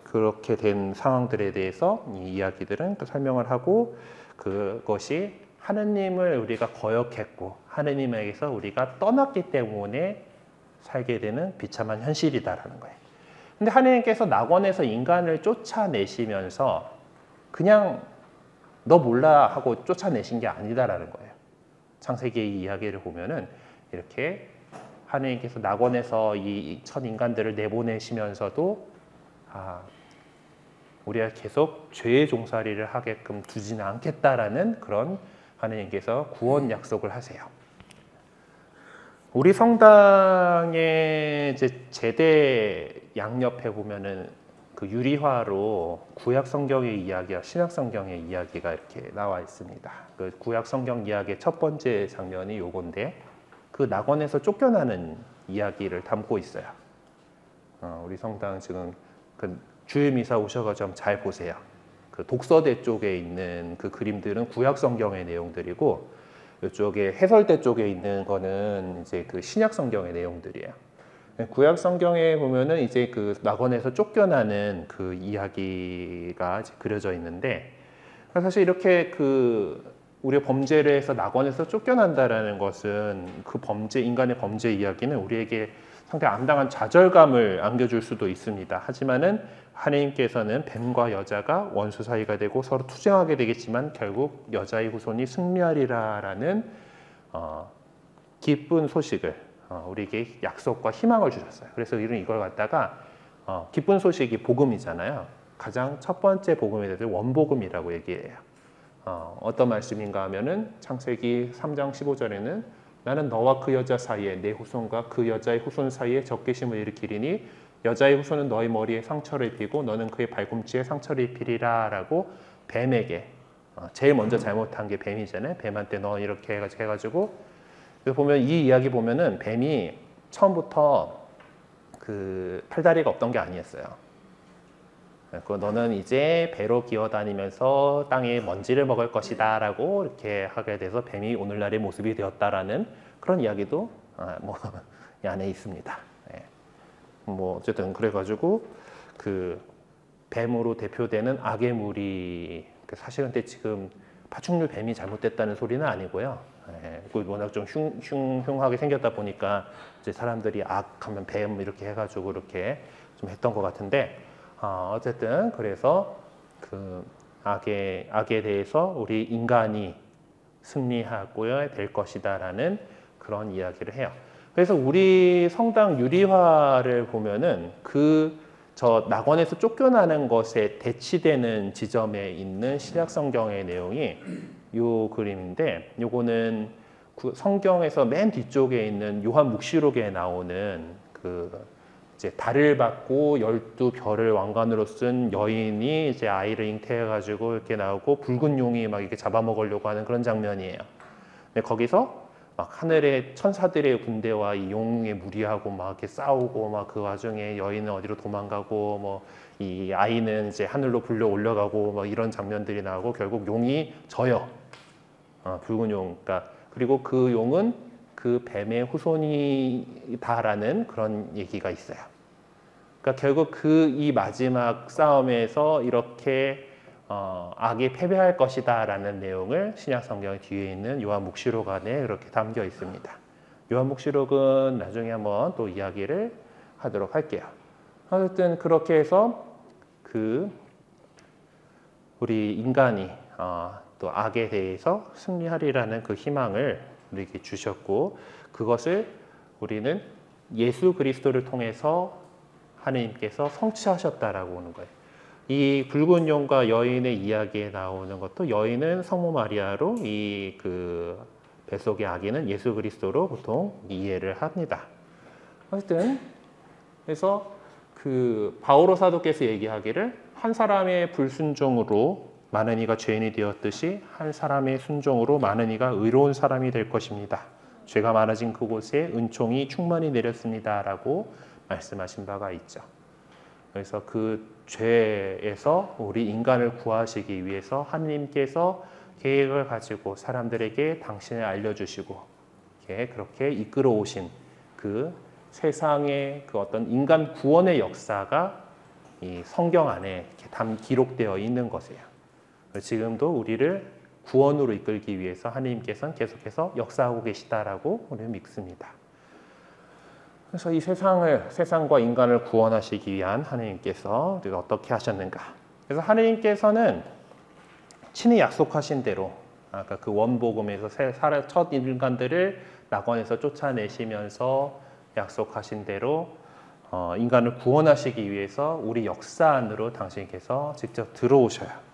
그렇게 된 상황들에 대해서 이 이야기들은 또 설명을 하고, 그것이 하느님을 우리가 거역했고 하느님에게서 우리가 떠났기 때문에 살게 되는 비참한 현실이다라는 거예요. 근데 하느님께서 낙원에서 인간을 쫓아내시면서 그냥 너 몰라 하고 쫓아내신 게 아니다라는 거예요. 창세기의 이야기를 보면은 이렇게 하느님께서 낙원에서 이 첫 인간들을 내보내시면서도 우리가 계속 죄의 종살이를 하게끔 두지는 않겠다라는 그런 하느님께서 구원 약속을 하세요. 우리 성당의 이제 제대 양옆에 보면은 그 유리화로 구약 성경의 이야기와 신약 성경의 이야기가 이렇게 나와 있습니다. 그 구약 성경 이야기의 첫 번째 장면이 요건데 그 낙원에서 쫓겨나는 이야기를 담고 있어요. 우리 성당 지금 그 주임이사 오셔가지고 잘 보세요. 그 독서대 쪽에 있는 그 그림들은 구약 성경의 내용들이고, 이쪽에 해설대 쪽에 있는 거는 이제 그 신약 성경의 내용들이에요. 구약 성경에 보면은 이제 그 낙원에서 쫓겨나는 그 이야기가 이제 그려져 있는데, 사실 이렇게 그 우리가 범죄를 해서 낙원에서 쫓겨난다라는 것은 그 범죄, 인간의 범죄 이야기는 우리에게 상당히 암담한 좌절감을 안겨줄 수도 있습니다. 하지만은 하나님께서는 뱀과 여자가 원수 사이가 되고 서로 투쟁하게 되겠지만 결국 여자의 후손이 승리하리라라는 기쁜 소식을 우리에게 약속과 희망을 주셨어요. 그래서 우리는 이걸 갖다가 기쁜 소식이 복음이잖아요. 가장 첫 번째 복음에 대해서 원복음이라고 얘기해요. 어떤 말씀인가 하면은 창세기 3장 15절에는 나는 너와 그 여자 사이에 내 후손과 그 여자의 후손 사이에 적개심을 일으키리니 여자의 후손은 너의 머리에 상처를 입히고 너는 그의 발꿈치에 상처를 입히리라 라고 뱀에게 제일 먼저 잘못한 게 뱀이잖아요. 뱀한테 너 이렇게 해가지고 보면 이 이야기 보면은 뱀이 처음부터 그 팔다리가 없던 게 아니었어요. 너는 이제 배로 기어다니면서 땅에 먼지를 먹을 것이다 라고 이렇게 하게 돼서 뱀이 오늘날의 모습이 되었다라는 그런 이야기도 이 안에 있습니다. 어쨌든 그래가지고 그 뱀으로 대표되는 악의 무리, 사실은 지금 파충류 뱀이 잘못됐다는 소리는 아니고요. 워낙 좀 흉하게 생겼다 보니까 이제 사람들이 악하면 뱀 이렇게 해가지고 이렇게 좀 했던 것 같은데, 어쨌든 그래서 그 악에 대해서 우리 인간이 승리하고야 될 것이다라는 그런 이야기를 해요. 그래서 우리 성당 유리화를 보면은 저 낙원에서 쫓겨나는 것에 대치되는 지점에 있는 신약 성경의 내용이 요 그림인데, 요거는 성경에서 맨 뒤쪽에 있는 요한 묵시록에 나오는 이제 달을 받고 12별을 왕관으로 쓴 여인이 이제 아이를 잉태해가지고 이렇게 나오고 붉은 용이 막 이렇게 잡아먹으려고 하는 그런 장면이에요. 근데 거기서 막 하늘의 천사들의 군대와 이 용에 무리하고 막 이렇게 싸우고 막 그 와중에 여인은 어디로 도망가고 뭐 이 아이는 이제 하늘로 불려 올라가고 막 이런 장면들이 나오고 결국 용이 져요. 붉은 용. 그리고 그 용은 그 뱀의 후손이다라는 그런 얘기가 있어요. 그러니까 결국 이 마지막 싸움에서 이렇게 악이 패배할 것이다라는 내용을 신약 성경 뒤에 있는 요한묵시록 안에 이렇게 담겨 있습니다. 요한묵시록은 나중에 한번 또 이야기를 하도록 할게요. 어쨌든 그렇게 해서 우리 인간이 또 악에 대해서 승리하리라는 그 희망을 우리에게 주셨고, 그것을 우리는 예수 그리스도를 통해서 하느님께서 성취하셨다라고 하는 거예요. 이 붉은 용과 여인의 이야기에 나오는 것도 여인은 성모 마리아로 이 뱃속의 아기는 예수 그리스도로 보통 이해를 합니다. 어쨌든 그래서 바오로 사도께서 얘기하기를 한 사람의 불순종으로 많은 이가 죄인이 되었듯이 한 사람의 순종으로 많은 이가 의로운 사람이 될 것입니다. 죄가 많아진 그곳에 은총이 충만히 내렸습니다 라고 말씀하신 바가 있죠. 그래서 그 죄에서 우리 인간을 구하시기 위해서 하느님께서 계획을 가지고 사람들에게 당신을 알려주시고 그렇게 이끌어 오신 그 세상의 어떤 인간 구원의 역사가 이 성경 안에 이렇게 기록되어 있는 것이에요. 지금도 우리를 구원으로 이끌기 위해서 하느님께서는 계속해서 역사하고 계시다라고 우리는 믿습니다. 그래서 이 세상과 인간을 구원하시기 위한 하느님께서 어떻게 하셨는가? 그래서 하느님께서는 친히 약속하신 대로 아까 그 원복음에서 첫 인간들을 낙원에서 쫓아내시면서 약속하신 대로 인간을 구원하시기 위해서 우리 역사 안으로 당신께서 직접 들어오셔요.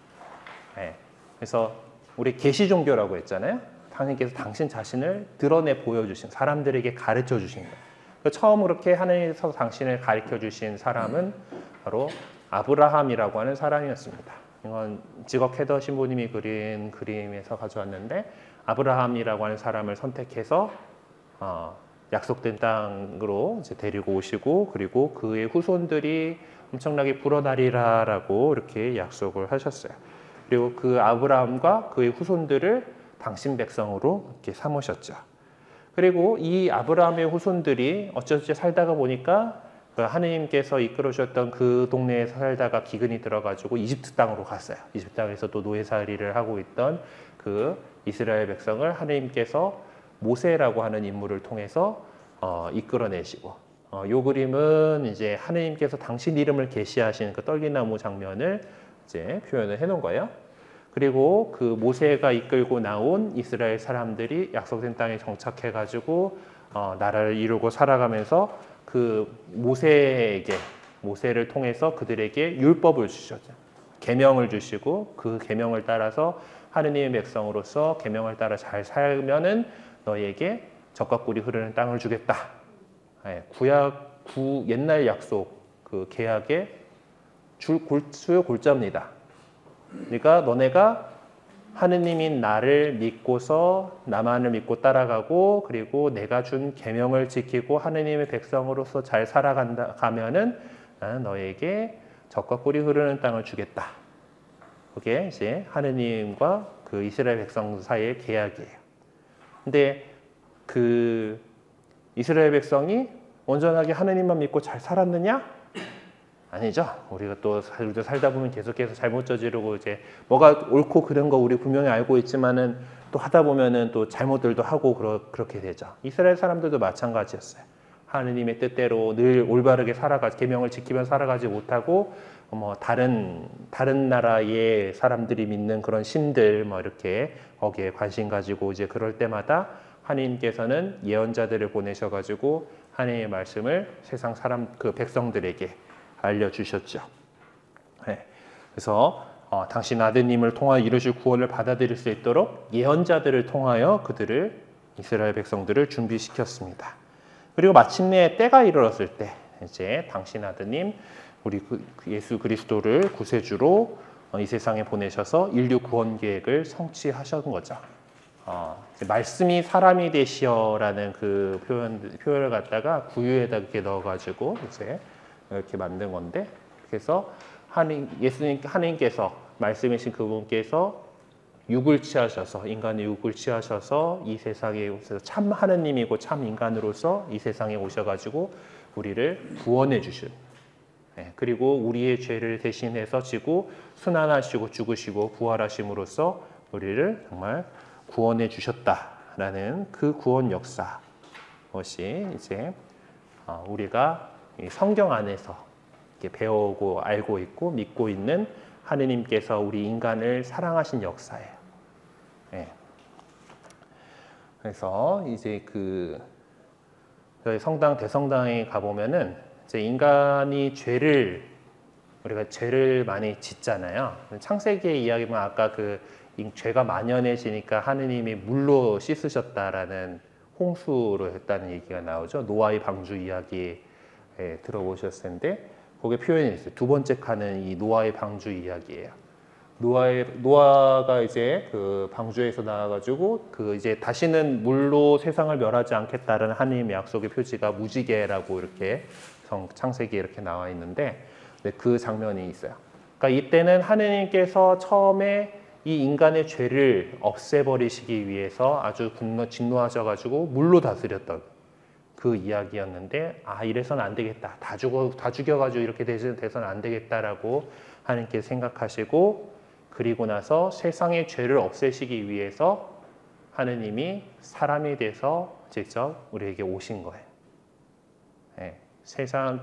그래서 우리 계시 종교라고 했잖아요. 당신께서 당신 자신을 드러내 보여주신, 사람들에게 가르쳐 주신 거예요. 처음으로 이렇게 하나님께서 당신을 가르쳐 주신 사람은 바로 아브라함이라고 하는 사람이었습니다. 이건 지거 캐더 신부님이 그린 그림에서 가져왔는데, 아브라함이라고 하는 사람을 선택해서 약속된 땅으로 이제 데리고 오시고, 그리고 그의 후손들이 엄청나게 불어나리라라고 이렇게 약속을 하셨어요. 그리고 그 아브라함과 그의 후손들을 당신 백성으로 이렇게 삼으셨죠. 그리고 이 아브라함의 후손들이 어쩌지 살다가 보니까 하느님께서 이끌어 주셨던 그 동네에 살다가 기근이 들어가지고 이집트 땅으로 갔어요. 이집트 땅에서 또 노예살이를 하고 있던 그 이스라엘 백성을 하느님께서 모세라고 하는 인물을 통해서 이끌어내시고, 요 그림은 이제 하느님께서 당신 이름을 계시하시는 그 떨기나무 장면을 이제 표현을 해놓은 거예요. 그리고 그 모세가 이끌고 나온 이스라엘 사람들이 약속된 땅에 정착해가지고 나라를 이루고 살아가면서 그 모세를 통해서 그들에게 율법을 주셨죠. 계명을 주시고 그 계명을 따라서 하느님의 백성으로서 계명을 따라 잘 살면은 너희에게 젖과 꿀이 흐르는 땅을 주겠다. 옛날 약속 그 계약의 수요 골자입니다. 그러니까 너네가 하느님인 나를 믿고서 나만을 믿고 따라가고 그리고 내가 준 계명을 지키고 하느님의 백성으로서 잘 살아가면은 나는 너에게 젖과 꿀이 흐르는 땅을 주겠다. 그게 이제 하느님과 그 이스라엘 백성 사이의 계약이에요. 근데 그 이스라엘 백성이 온전하게 하느님만 믿고 잘 살았느냐? 아니죠. 우리도 살다 보면 계속해서 잘못 저지르고 이제 뭐가 옳고 그른 거 우리 분명히 알고 있지만은 또 하다 보면은 또 잘못들도 하고 그렇게 되죠. 이스라엘 사람들도 마찬가지였어요. 하느님의 뜻대로 늘 올바르게 계명을 지키며 살아가지 못하고 뭐 다른 나라의 사람들이 믿는 그런 신들 뭐 이렇게 거기에 관심 가지고 이제 그럴 때마다 하느님께서는 예언자들을 보내셔가지고 하느님의 말씀을 세상 그 백성들에게 알려주셨죠. 네. 그래서 당신 아드님을 통하여 이루실 구원을 받아들일 수 있도록 예언자들을 통하여 그들을 이스라엘 백성들을 준비시켰습니다. 그리고 마침내 때가 이르렀을 때 이제 당신 아드님 우리 예수 그리스도를 구세주로 이 세상에 보내셔서 인류 구원 계획을 성취하신 거죠. 말씀이 사람이 되시어라는 그 표현을 갖다가 구유에다 이렇게 넣어가지고 이제 이렇게 만든 건데, 그래서 하느님께서 말씀이신 그분께서 육을 취하셔서 인간의 육을 취하셔서 이 세상에 오셔서 참 하느님이고 참 인간으로서 이 세상에 오셔가지고 우리를 구원해 주신. 그리고 우리의 죄를 대신해서 지고 순환하시고 죽으시고 부활하심으로써 우리를 정말 구원해 주셨다라는 그 구원 역사 것이 이제 우리가 성경 안에서 이렇게 배우고 알고 있고 믿고 있는 하느님께서 우리 인간을 사랑하신 역사예요. 그래서 이제 저희 성당 대성당에 가보면은 이제 인간이 우리가 죄를 많이 짓잖아요. 창세기의 이야기만 아까 죄가 만연해지니까 하느님이 물로 씻으셨다라는 홍수로 했다는 얘기가 나오죠. 노아의 방주 이야기 들어보셨을 텐데 거기에 표현이 있어요. 두 번째 칸은 이 노아의 방주 이야기예요. 노아가 이제 그 방주에서 나와가지고 이제 다시는 물로 세상을 멸하지 않겠다는 하느님의 약속의 표지가 무지개라고 이렇게 창세기에 이렇게 나와 있는데 그 장면이 있어요. 그러니까 이때는 하느님께서 처음에 이 인간의 죄를 없애버리시기 위해서 아주 진노하셔가지고 물로 다스렸던 그 이야기였는데 이래서는 안 되겠다. 다 죽여가지고 이렇게 돼서는 안 되겠다라고 하느님께서 생각하시고 그리고 나서 세상의 죄를 없애시기 위해서 하느님이 사람이 돼서 직접 우리에게 오신 거예요. 세상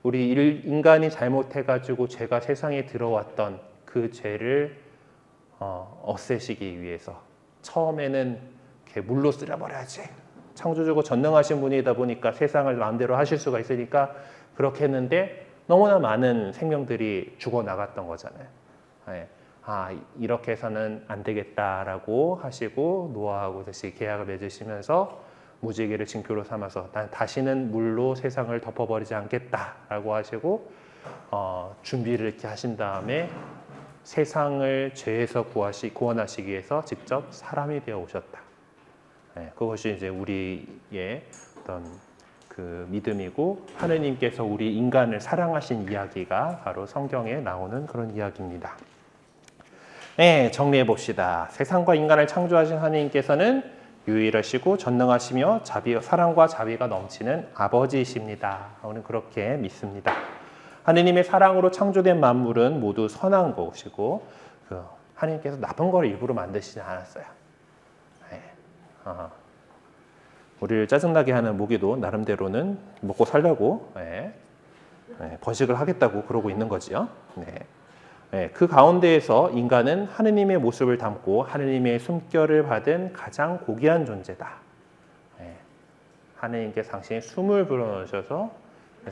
우리 인간이 잘못해가지고 죄가 세상에 들어왔던 그 죄를 없애시기 위해서 처음에는 이렇게 물로 쓸어버려야지. 창조주고 전능하신 분이다 보니까 세상을 마음대로 하실 수가 있으니까 그렇게 했는데 너무나 많은 생명들이 죽어나갔던 거잖아요. 이렇게 해서는 안 되겠다라고 하시고 노아하고 다시 계약을 맺으시면서 무지개를 징표로 삼아서 난 다시는 물로 세상을 덮어버리지 않겠다라고 하시고 준비를 이렇게 하신 다음에 세상을 죄에서 구원하시기 위해서 직접 사람이 되어 오셨다. 그것이 이제 우리의 어떤 그 믿음이고 하느님께서 우리 인간을 사랑하신 이야기가 바로 성경에 나오는 그런 이야기입니다. 정리해 봅시다. 세상과 인간을 창조하신 하느님께서는 유일하시고 전능하시며 사랑과 자비가 넘치는 아버지이십니다. 저는 그렇게 믿습니다. 하느님의 사랑으로 창조된 만물은 모두 선한 것이고 하느님께서 나쁜 걸 일부러 만드시지 않았어요. 우리를 짜증나게 하는 모기도 나름대로는 먹고 살려고 번식을 하겠다고 그러고 있는 거지요. 그 가운데에서 인간은 하느님의 모습을 담고 하느님의 숨결을 받은 가장 고귀한 존재다. 하느님께서 당신의 숨을 불어넣으셔서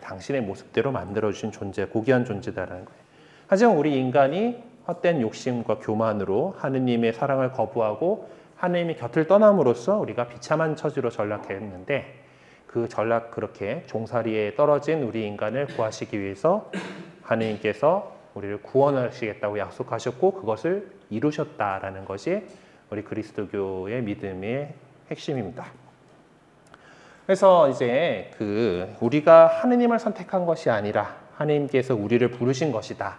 당신의 모습대로 만들어주신 존재, 고귀한 존재다라는 거예요. 하지만 우리 인간이 헛된 욕심과 교만으로 하느님의 사랑을 거부하고 하느님의 곁을 떠남으로써 우리가 비참한 처지로 전락했는데 그 그렇게 종살이에 떨어진 우리 인간을 구하시기 위해서 하느님께서 우리를 구원하시겠다고 약속하셨고 그것을 이루셨다라는 것이 우리 그리스도교의 믿음의 핵심입니다. 그래서 이제 우리가 하느님을 선택한 것이 아니라 하느님께서 우리를 부르신 것이다.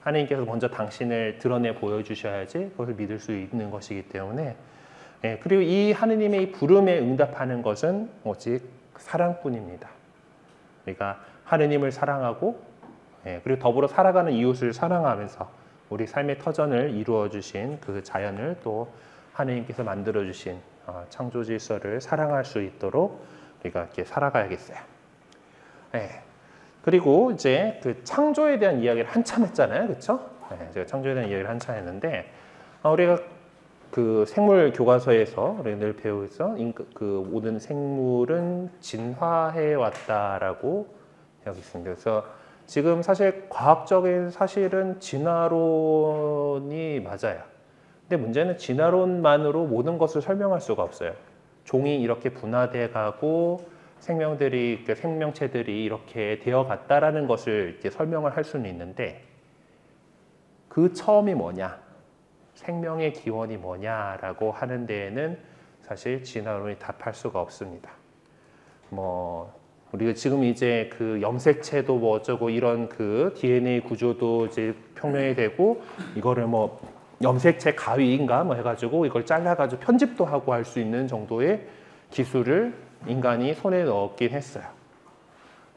하느님께서 먼저 당신을 드러내 보여주셔야지 그것을 믿을 수 있는 것이기 때문에 그리고 이 하느님의 부름에 응답하는 것은 오직 사랑뿐입니다. 우리가 하느님을 사랑하고 그리고 더불어 살아가는 이웃을 사랑하면서 우리 삶의 터전을 이루어 주신 그 자연을 또 하느님께서 만들어 주신 창조 질서를 사랑할 수 있도록 우리가 이렇게 살아가야겠어요. 그리고 이제 그 창조에 대한 이야기를 한참 했잖아요, 그렇죠? 제가 창조에 대한 이야기를 한참 했는데 우리가 그 생물 교과서에서 우리가 늘 배우죠. 그 모든 생물은 진화해 왔다라고 여기 있습니다. 그래서 지금 사실 과학적인 사실은 진화론이 맞아요. 근데 문제는 진화론만으로 모든 것을 설명할 수가 없어요. 종이 이렇게 분화돼 가고 생명체들이 이렇게 되어갔다라는 것을 이렇게 설명을 할 수는 있는데 그 처음이 뭐냐, 생명의 기원이 뭐냐라고 하는 데에는 사실 진화론이 답할 수가 없습니다. 우리가 지금 이제 그 염색체도 뭐 어쩌고 이런 그 DNA 구조도 이제 평면이 되고 이거를 염색체 가위인가 해가지고 이걸 잘라가지고 편집도 하고 할 수 있는 정도의 기술을 인간이 손에 넣었긴 했어요.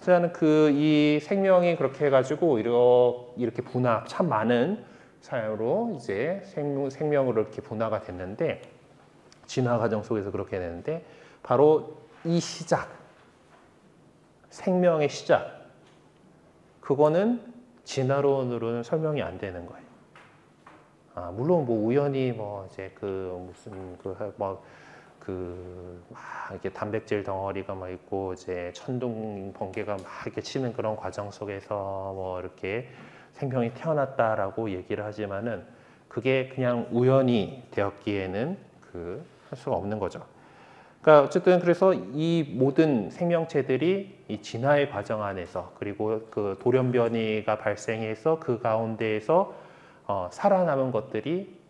저는 이 생명이 그렇게 해가지고 이렇게 분화, 참 많은 사유로 이제 생명으로 이렇게 분화가 됐는데 진화 과정 속에서 그렇게 되는데 바로 이 시작, 생명의 시작, 그거는 진화론으로는 설명이 안 되는 거예요. 물론 우연히 이제 이렇게 단백질 덩어리가 있고 이제 천둥 번개가 이렇게 치는 그런 과정 속에서 이렇게 생명이 태어났다라고 얘기를 하지만은 그게 그냥 우연히 되었기에는 할 수가 없는 거죠. 그러니까 어쨌든 그래서 이 모든 생명체들이 이 진화의 과정 안에서 그리고 그 돌연변이가 발생해서 그 가운데에서 살아남은 것들이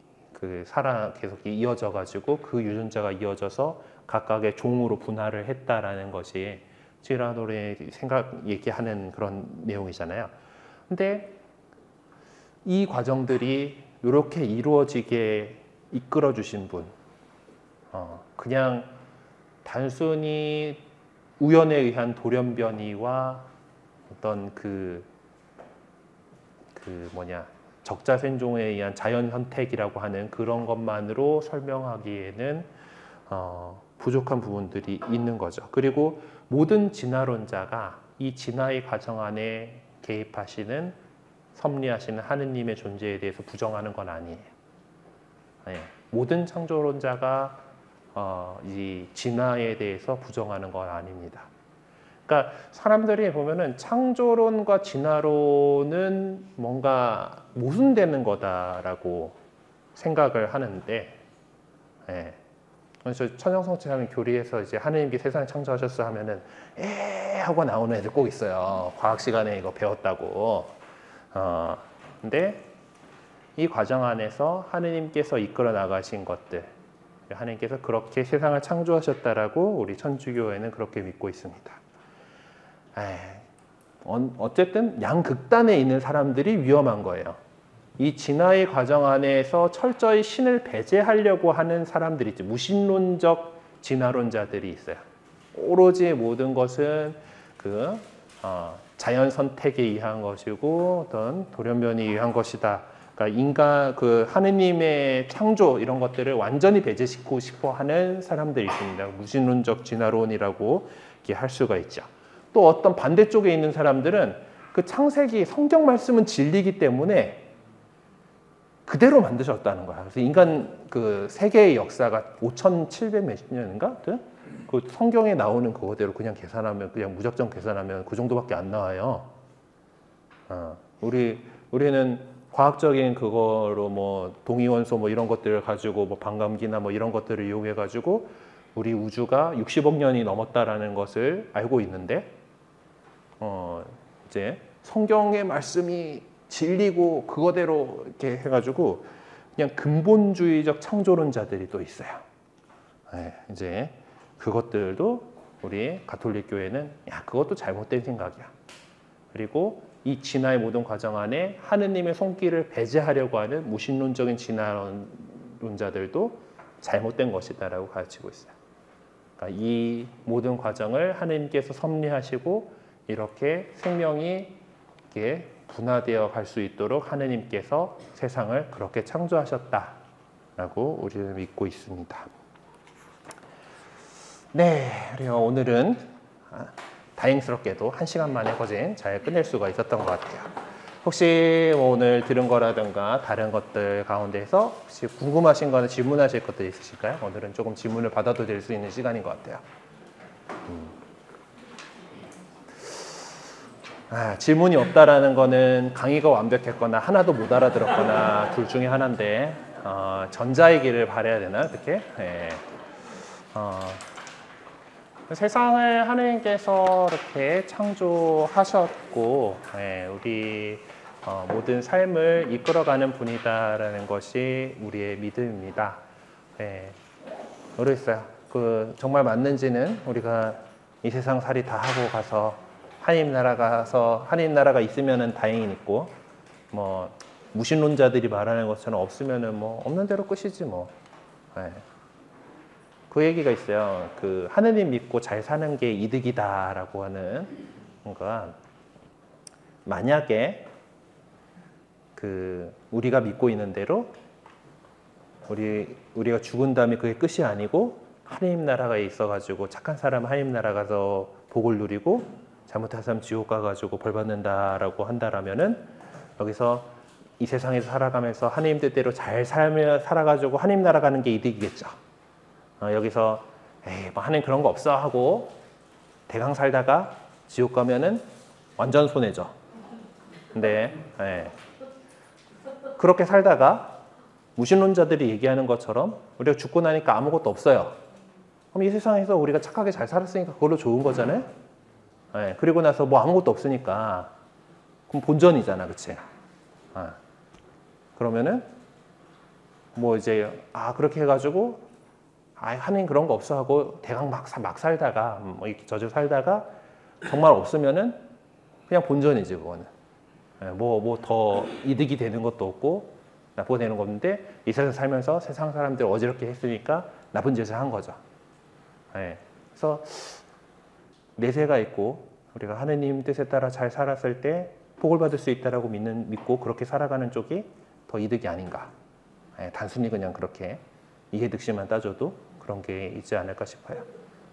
계속 이어져 가지고 그 유전자가 이어져서 각각의 종으로 분화를 했다라는 것이 진화론의 얘기하는 그런 내용이잖아요. 근데 이 과정들이 이렇게 이루어지게 이끌어 주신 분, 그냥 단순히 우연에 의한 돌연변이와 어떤 적자생존에 의한 자연 선택이라고 하는 그런 것만으로 설명하기에는 부족한 부분들이 있는 거죠. 그리고 모든 진화론자가 이 진화의 과정 안에 개입하시는 섭리하시는 하느님의 존재에 대해서 부정하는 건 아니에요. 모든 창조론자가 이 진화에 대해서 부정하는 건 아닙니다. 그러니까 사람들이 보면은 창조론과 진화론은 뭔가 모순되는 거다라고 생각을 하는데, 그래서 천연성취하는 교리에서 이제 하느님께 세상을 창조하셨어 하면은 하고 나오는 애들 꼭 있어요. 과학 시간에 이거 배웠다고. 근데 이 과정 안에서 하느님께서 이끌어 나가신 것들, 하느님께서 그렇게 세상을 창조하셨다라고 우리 천주교회는 그렇게 믿고 있습니다. 어쨌든 양극단에 있는 사람들이 위험한 거예요. 이 진화의 과정 안에서 철저히 신을 배제하려고 하는 사람들이 있죠. 무신론적 진화론자들이 있어요. 오로지 모든 것은 자연 선택에 의한 것이고 어떤 돌연변이에 의한 것이다 그러니까 인간 그 하느님의 창조 이런 것들을 완전히 배제시키고 싶어하는 사람들이 있습니다. 무신론적 진화론이라고 이렇게 할 수가 있죠. 또 어떤 반대쪽에 있는 사람들은 그 창세기 성경 말씀은 진리이기 때문에 그대로 만드셨다는 거야. 그래서 인간 그 세계의 역사가 5,700 몇십 년인가? 그 성경에 나오는 그거대로 그냥 계산하면 그냥 무작정 계산하면 그 정도밖에 안 나와요. 우리는 과학적인 그거로 뭐 동위원소 뭐 이런 것들을 가지고 뭐 반감기나 뭐 이런 것들을 이용해 가지고 우리 우주가 60억 년이 넘었다라는 것을 알고 있는데 이제 성경의 말씀이 진리고 그거대로 이렇게 해가지고 그냥 근본주의적 창조론자들이 또 있어요. 네, 이제 그것들도 우리 가톨릭 교회는 야 그것도 잘못된 생각이야. 그리고 이 진화의 모든 과정 안에 하느님의 손길을 배제하려고 하는 무신론적인 진화론자들도 잘못된 것이다라고 가르치고 있어요. 그러니까 이 모든 과정을 하느님께서 섭리하시고 이렇게 생명이 이렇게 분화되어 갈 수 있도록 하느님께서 세상을 그렇게 창조하셨다라고 우리는 믿고 있습니다. 네, 그래요. 오늘은 다행스럽게도 1시간 만에 거진 잘 끝낼 수가 있었던 것 같아요. 혹시 뭐 오늘 들은 거라든가 다른 것들 가운데서 혹시 궁금하신 거나 질문하실 것들 있으실까요? 오늘은 조금 질문을 받아도 될 수 있는 시간인 것 같아요. 질문이 없다라는 거는 강의가 완벽했거나 하나도 못 알아들었거나 둘 중에 하나인데 전자이기를 바라야 되나 어떻게? 네. 세상을 하느님께서 이렇게 창조하셨고 우리 모든 삶을 이끌어가는 분이다라는 것이 우리의 믿음입니다. 모르겠어요. 그 정말 맞는지는 우리가 이 세상 살이 다 하고 가서 하나님 나라 가서 하나님 나라가 있으면은 다행이고 뭐 무신론자들이 말하는 것처럼 없으면은 뭐 없는 대로 끝이지 뭐. 그 얘기가 있어요. 그 하느님 믿고 잘 사는 게 이득이다라고 하는 뭔가 만약에 그 우리가 믿고 있는 대로 우리가 죽은 다음에 그게 끝이 아니고 하느님 나라가 있어가지고 착한 사람 하느님 나라 가서 복을 누리고 잘못한 사람 지옥 가가지고 벌 받는다라고 한다라면은 여기서 이 세상에서 살아가면서 하느님 뜻대로 잘 살아가지고 하느님 나라 가는 게 이득이겠죠. 여기서 에이 뭐 하느님 그런 거 없어 하고 대강 살다가 지옥 가면은 완전 손해죠. 근데 그렇게 살다가 무신론자들이 얘기하는 것처럼 우리가 죽고 나니까 아무것도 없어요. 그럼 이 세상에서 우리가 착하게 잘 살았으니까 그걸로 좋은 거잖아요. 그리고 나서 뭐 아무것도 없으니까 그럼 본전이잖아, 그치? 그러면은 뭐 이제 그렇게 해가지고 하느님 그런 거 없어 하고 대강 막 살다가 뭐 이렇게 저주 살다가 정말 없으면은 그냥 본전이지 그거는. 뭐 더 이득이 되는 것도 없고 나쁘게 되는 거 없는데 이 세상 살면서 세상 사람들 어지럽게 했으니까 나쁜 짓을 한 거죠. 그래서 내세가 있고 우리가 하느님 뜻에 따라 잘 살았을 때 복을 받을 수 있다라고 믿고 그렇게 살아가는 쪽이 더 이득이 아닌가. 단순히 그냥 그렇게 이해득실만 따져도 그런 게 있지 않을까 싶어요.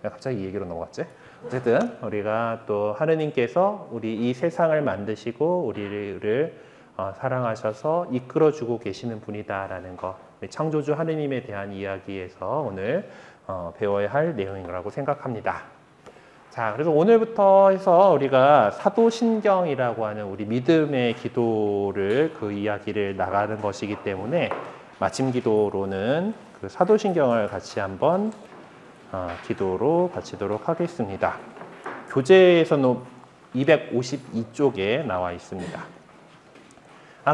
갑자기 이 얘기로 넘어갔지? 어쨌든 우리가 또 하느님께서 우리 이 세상을 만드시고 우리를 사랑하셔서 이끌어주고 계시는 분이다라는 거, 창조주 하느님에 대한 이야기에서 오늘 배워야 할 내용이라고 생각합니다. 자, 그래서 오늘부터 해서 우리가 사도신경이라고 하는 우리 믿음의 기도를 그 이야기를 나가는 것이기 때문에 마침 기도로는 그 사도신경을 같이 한번 기도로 바치도록 하겠습니다. 교재에서는 252쪽에 나와 있습니다.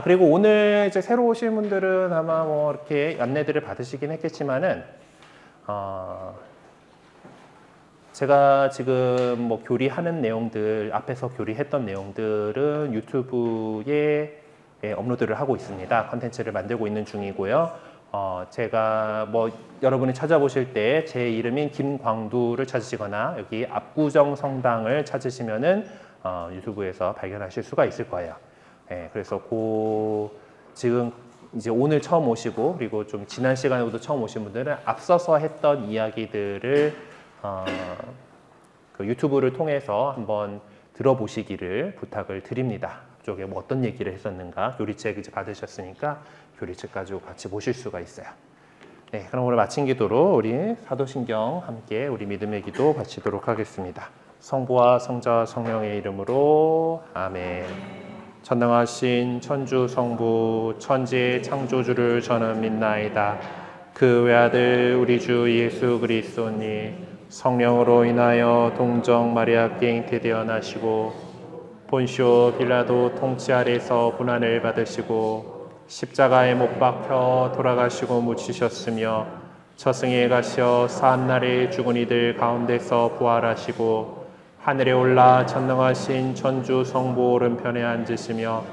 그리고 오늘 이제 새로 오신 분들은 아마 뭐 이렇게 안내들을 받으시긴 했겠지만은 제가 지금 뭐 교리하는 내용들, 앞에서 교리했던 내용들은 유튜브에 업로드를 하고 있습니다. 컨텐츠를 만들고 있는 중이고요. 제가 뭐 여러분이 찾아보실 때 제 이름인 김광두를 찾으시거나 여기 압구정 성당을 찾으시면은 유튜브에서 발견하실 수가 있을 거예요. 그래서 그 지금 이제 오늘 처음 오시고 그리고 좀 지난 시간에도 처음 오신 분들은 앞서서 했던 이야기들을 그 유튜브를 통해서 한번 들어보시기를 부탁을 드립니다. 그쪽에 뭐 어떤 얘기를 했었는가 교리책 이제 받으셨으니까 교리책 가지고 같이 보실 수가 있어요. 네, 그럼 오늘 마친 기도로 우리 사도신경 함께 우리 믿음의 기도 바치도록 하겠습니다. 성부와 성자와 성령의 이름으로 아멘. 전능하신 천주 성부 천지의 창조주를 저는 믿나이다. 그 외아들 우리 주 예수 그리스도니 성령으로 인하여 동정 마리아께 잉태되어 나시고 본시오 빌라도 통치 아래서 고난을 받으시고 십자가에 못 박혀 돌아가시고 묻히셨으며 저승에 가시어 사한날에 죽은 이들 가운데서 부활하시고 하늘에 올라 전능하신 천주 성부 오른편에 앉으시며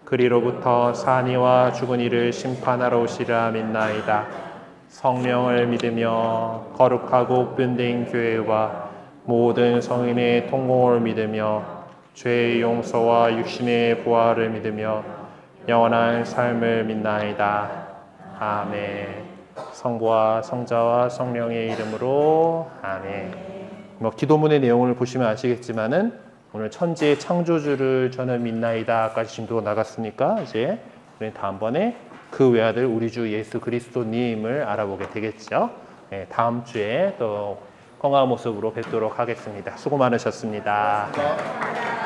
그리로부터 산 이와 죽은 이를 심판하러 오시리라 믿나이다. 성령을 믿으며 거룩하고 변된 교회와 모든 성인의 통공을 믿으며 죄의 용서와 육신의 부활을 믿으며 영원한 삶을 믿나이다. 아멘. 성부와 성자와 성령의 이름으로 아멘. 뭐 기도문의 내용을 보시면 아시겠지만은 오늘 천지의 창조주를 저는 믿나이다까지 진도가 나갔으니까 이제 우리 다음번에 그 외아들 우리 주 예수 그리스도님을 알아보게 되겠죠. 네, 다음 주에 또 건강한 모습으로 뵙도록 하겠습니다. 수고 많으셨습니다.